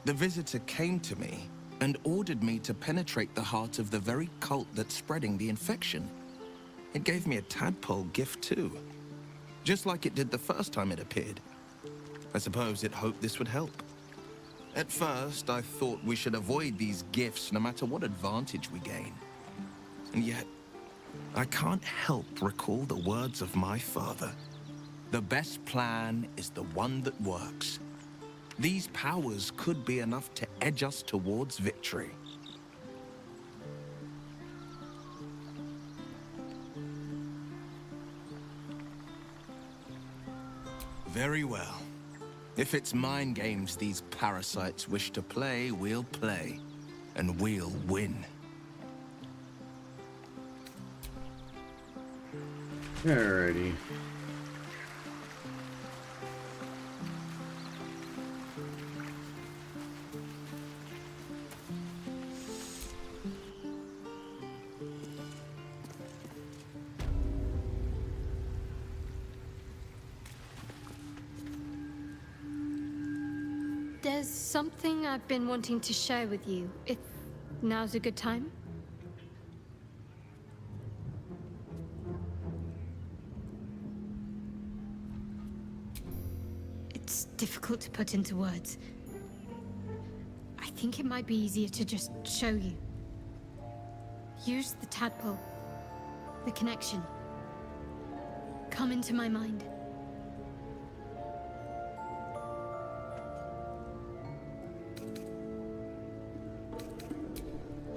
Speaker 15: The visitor came to me and ordered me to penetrate the heart of the very cult that's spreading the infection. It gave me a tadpole gift too, just like it did the first time it appeared. I suppose it hoped this would help. At first, I thought we should avoid these gifts no matter what advantage we gain. And yet, I can't help recall the words of my father. The best plan is the one that works. These powers could be enough to edge us towards victory. Very well. If it's mind games these parasites wish to play, we'll play. And we'll win.
Speaker 1: Alrighty.
Speaker 14: There's something I've been wanting to share with you, if now's a good time. It's difficult to put into words. I think it might be easier to just show you. Use the tadpole, the connection. Come into my mind.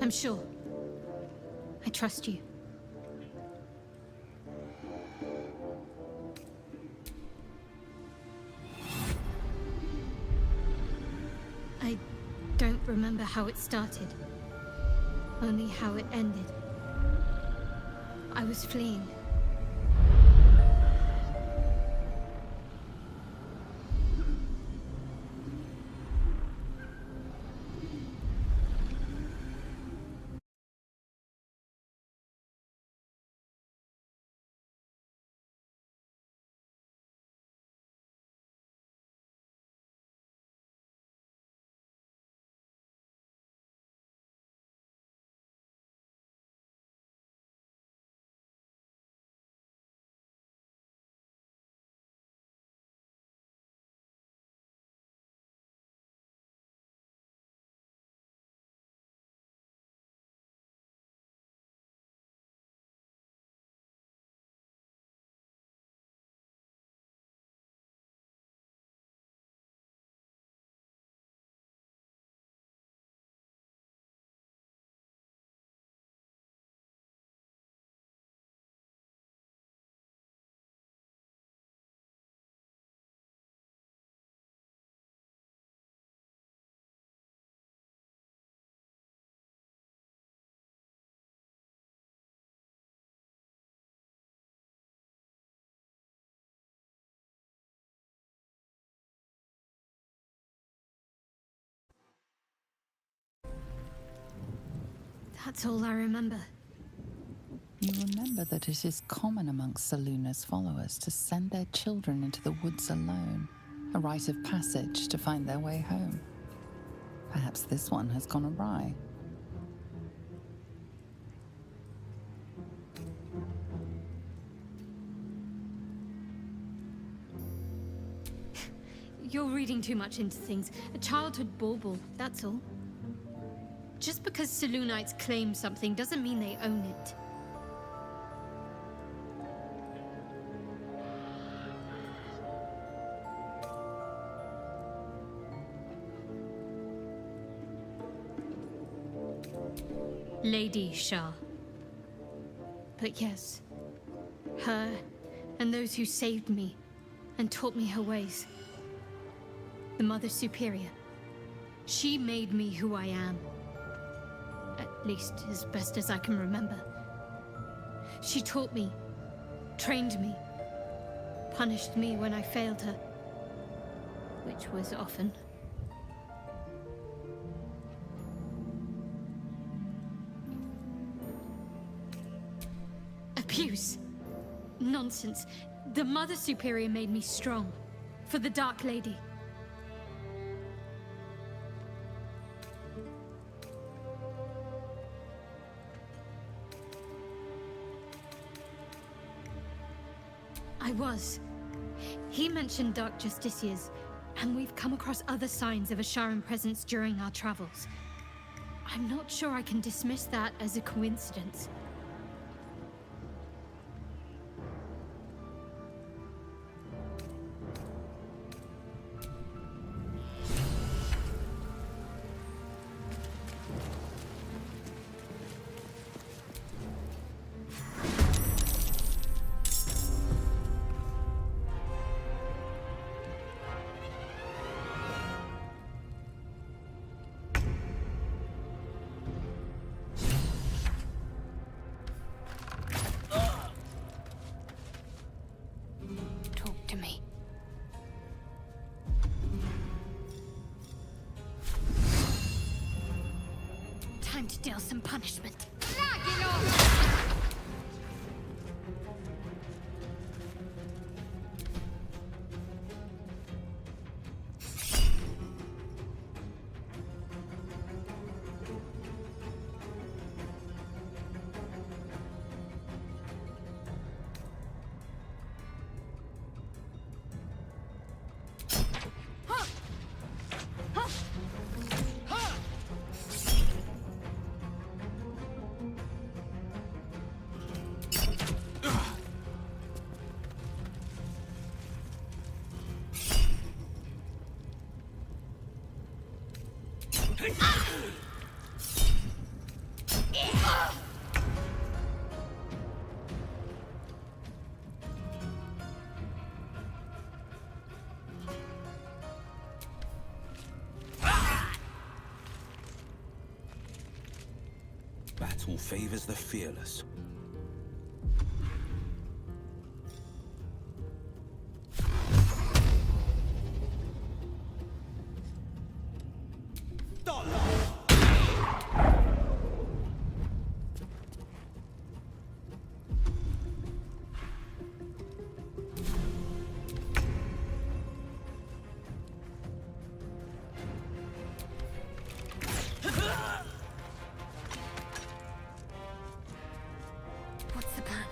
Speaker 14: I'm sure. I trust you. I don't remember how it started, only how it ended. I was fleeing. That's all I remember.
Speaker 20: You remember that it is common amongst Seluna's followers to send their children into the woods alone, a rite of passage to find their way home. Perhaps this one has gone awry.
Speaker 14: You're reading too much into things. A childhood bauble, that's all. Just because Selunites claim something doesn't mean they own it. Lady Shah. But yes, her and those who saved me and taught me her ways. The Mother Superior. She made me who I am. At least as best as I can remember. She taught me, trained me, punished me when I failed her, which was often. Abuse. Nonsense. The Mother Superior made me strong. for the Dark Lady. I was. He mentioned Dark Justiciars, and we've come across other signs of a Sharan presence during our travels. I'm not sure I can dismiss that as a coincidence.
Speaker 5: Talk to me.
Speaker 14: Time to deal some punishment.
Speaker 19: Battle favors the fearless.
Speaker 5: What's the plan?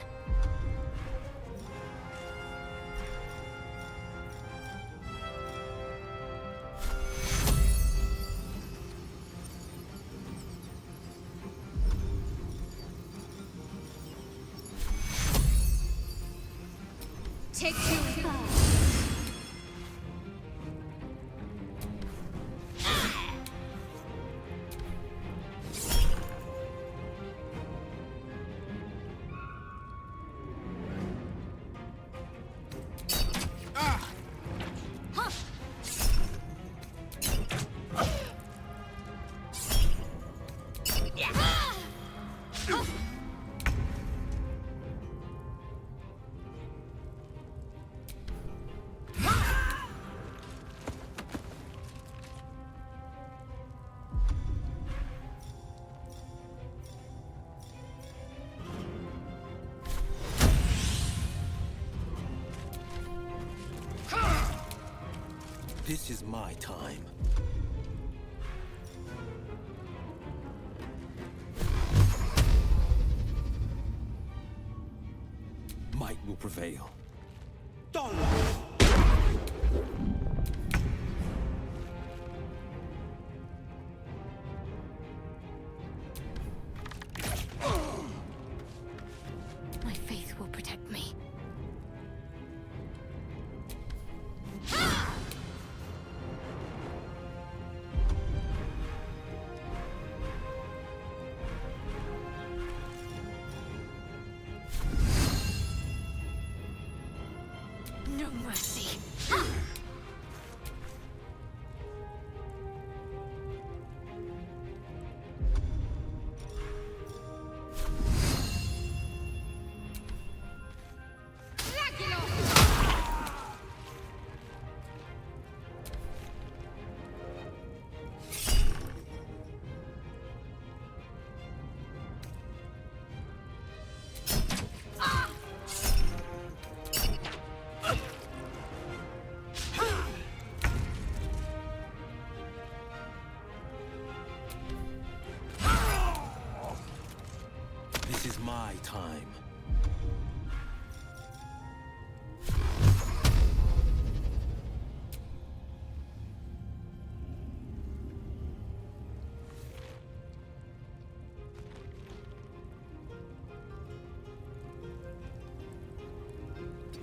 Speaker 13: Take two.
Speaker 19: This is my time. Might will prevail.
Speaker 5: My faith will protect me.
Speaker 14: No mercy.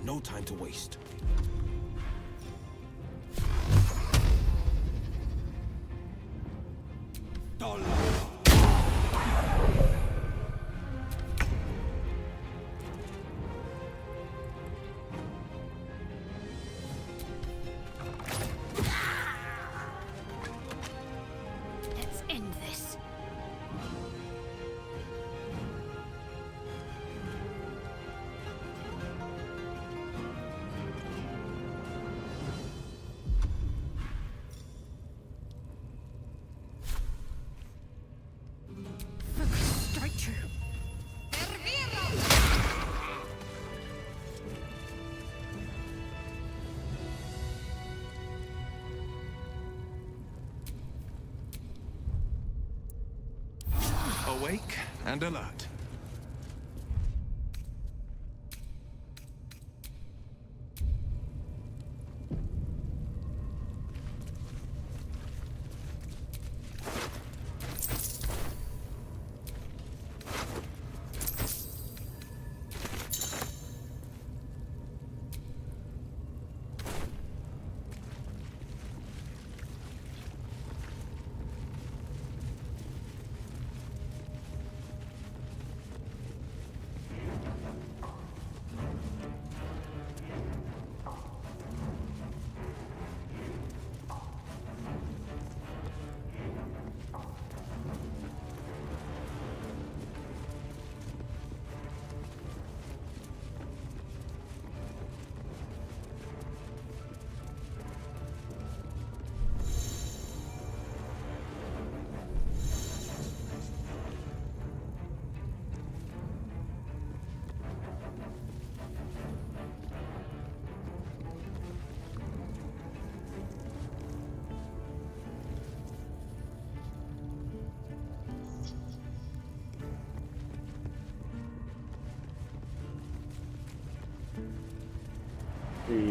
Speaker 19: No time to waste.
Speaker 5: Let's end this. Focus straight true.
Speaker 15: Awake and alert.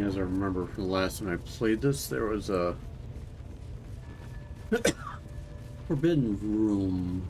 Speaker 1: As I remember from the last time I played this, there was a forbidden room.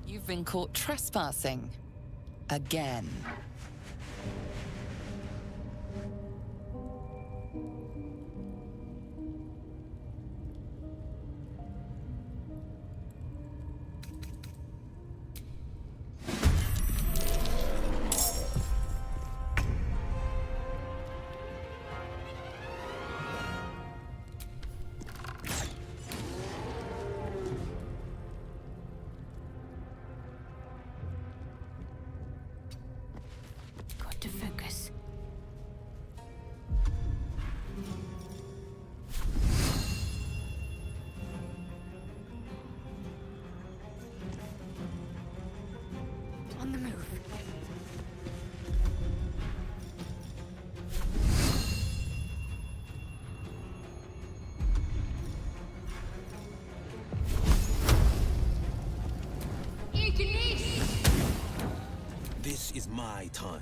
Speaker 20: You've been caught trespassing. Again.
Speaker 5: Got to focus. On the move. Ignis!
Speaker 19: This is my time.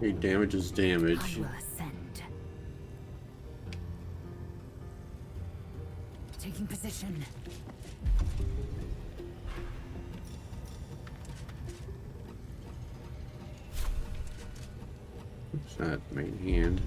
Speaker 1: He damages damage.
Speaker 2: I will ascend. Taking position.
Speaker 1: Oops, that main hand.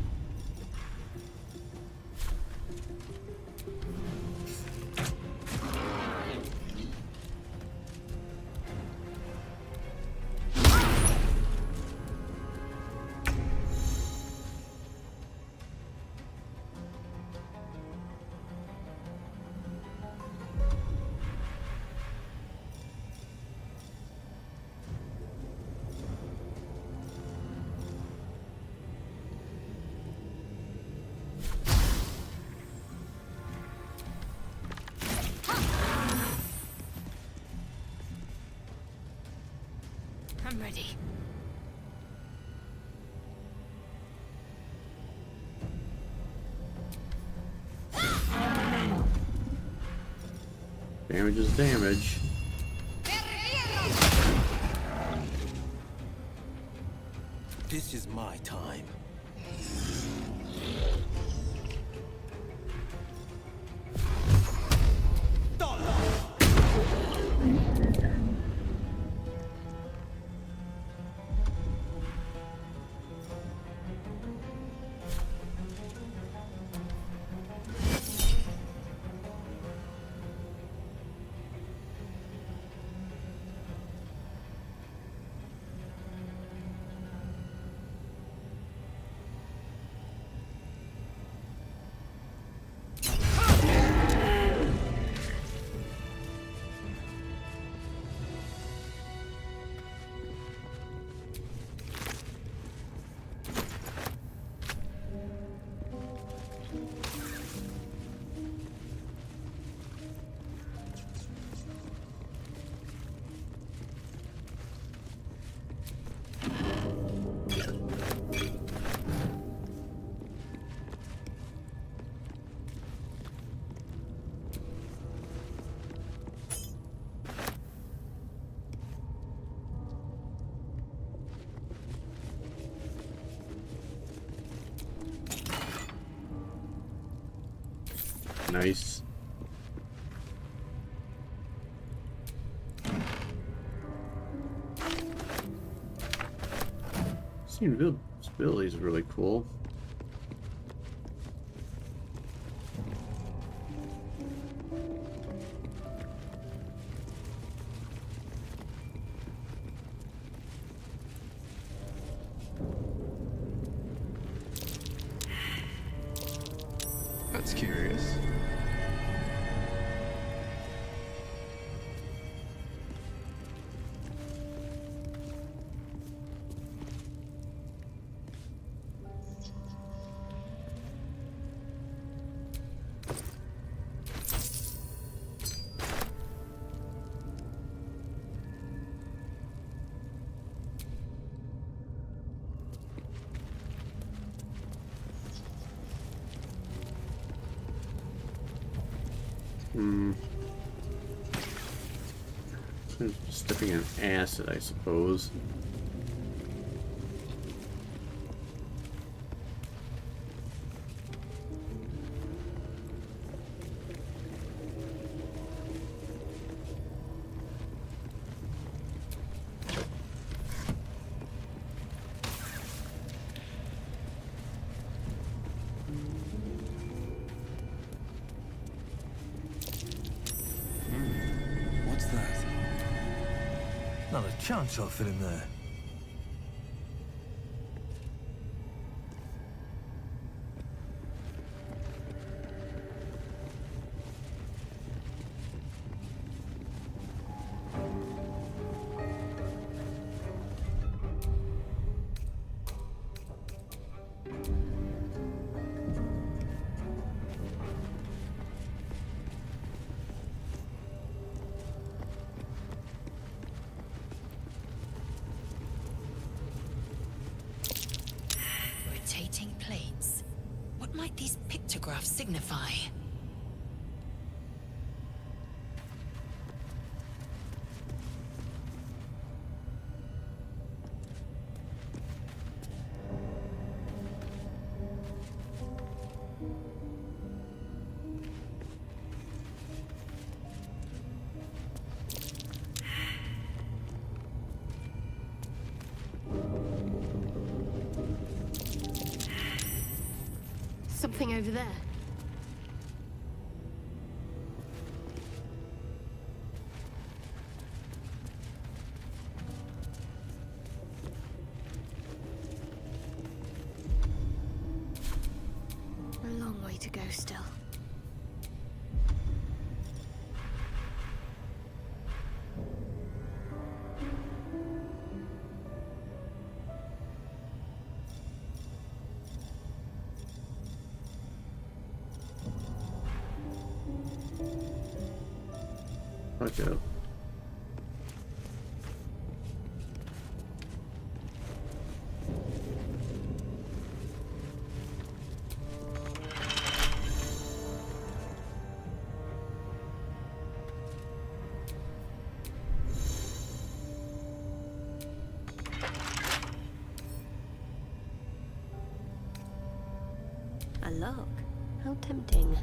Speaker 2: I'm ready.
Speaker 1: Damage is damage.
Speaker 19: This is my time.
Speaker 1: Nice. Seeing build ability is really cool.
Speaker 15: That's curious.
Speaker 1: Stepping in acid, I suppose.
Speaker 19: What's that? Not a chance I'll fit in there.
Speaker 2: Rotating plates. What might these pictographs signify?
Speaker 17: Something over there. A long way to go still.
Speaker 1: Okay.
Speaker 17: A lock? How tempting.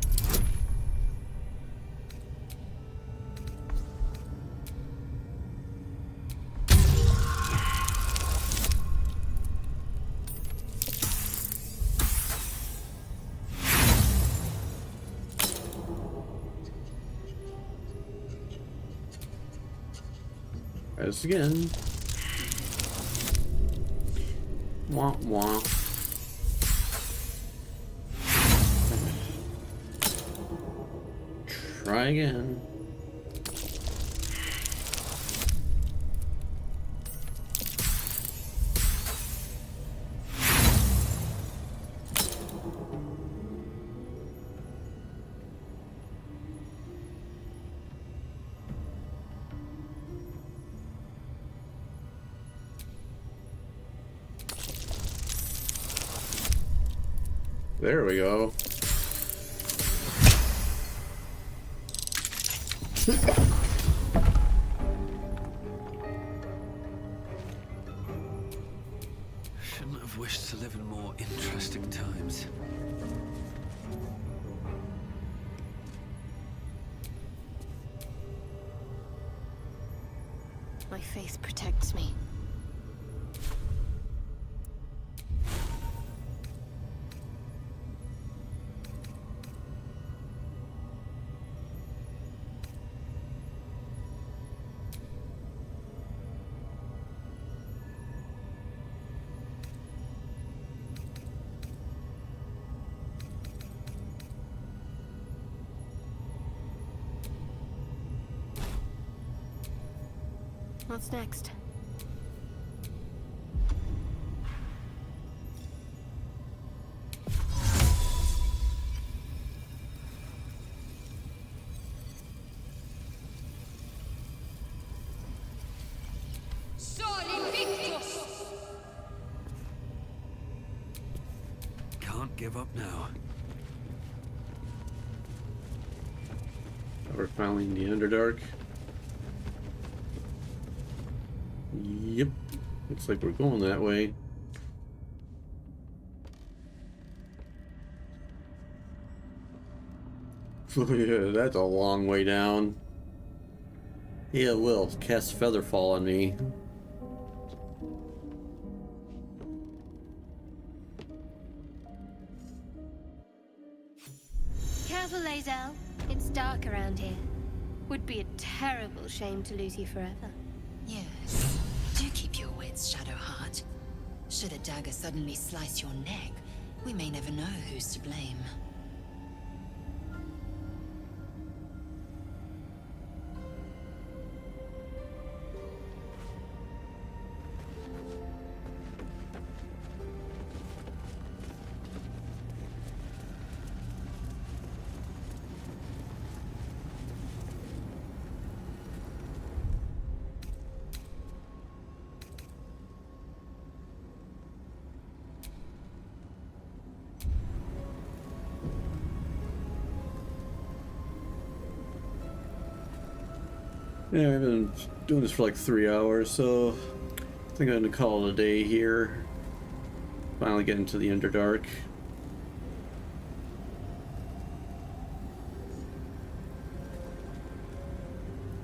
Speaker 1: Try this again. Wah wah. Try again. There we go.
Speaker 21: Shouldn't have wished to live in more interesting times.
Speaker 17: My faith protects me. What's next?
Speaker 21: Can't give up now.
Speaker 1: We're finally in the Underdark. Yep. Looks like we're going that way. Yeah, that's a long way down. Yeah, it will. Cast Featherfall on me.
Speaker 17: Careful, Lae'zel. It's dark around here. Would be a terrible shame to lose you forever.
Speaker 2: Yes. Do keep your wits, Shadowheart. Should a dagger suddenly slice your neck, we may never know who's to blame.
Speaker 1: Yeah, I've been doing this for like 3 hours, so I think I'm gonna call it a day here. Finally getting to the Underdark.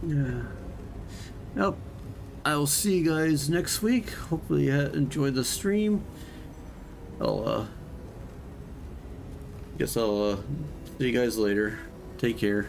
Speaker 1: Yeah. Yep. I will see you guys next week. Hopefully you enjoyed the stream. Guess I'll see you guys later. Take care.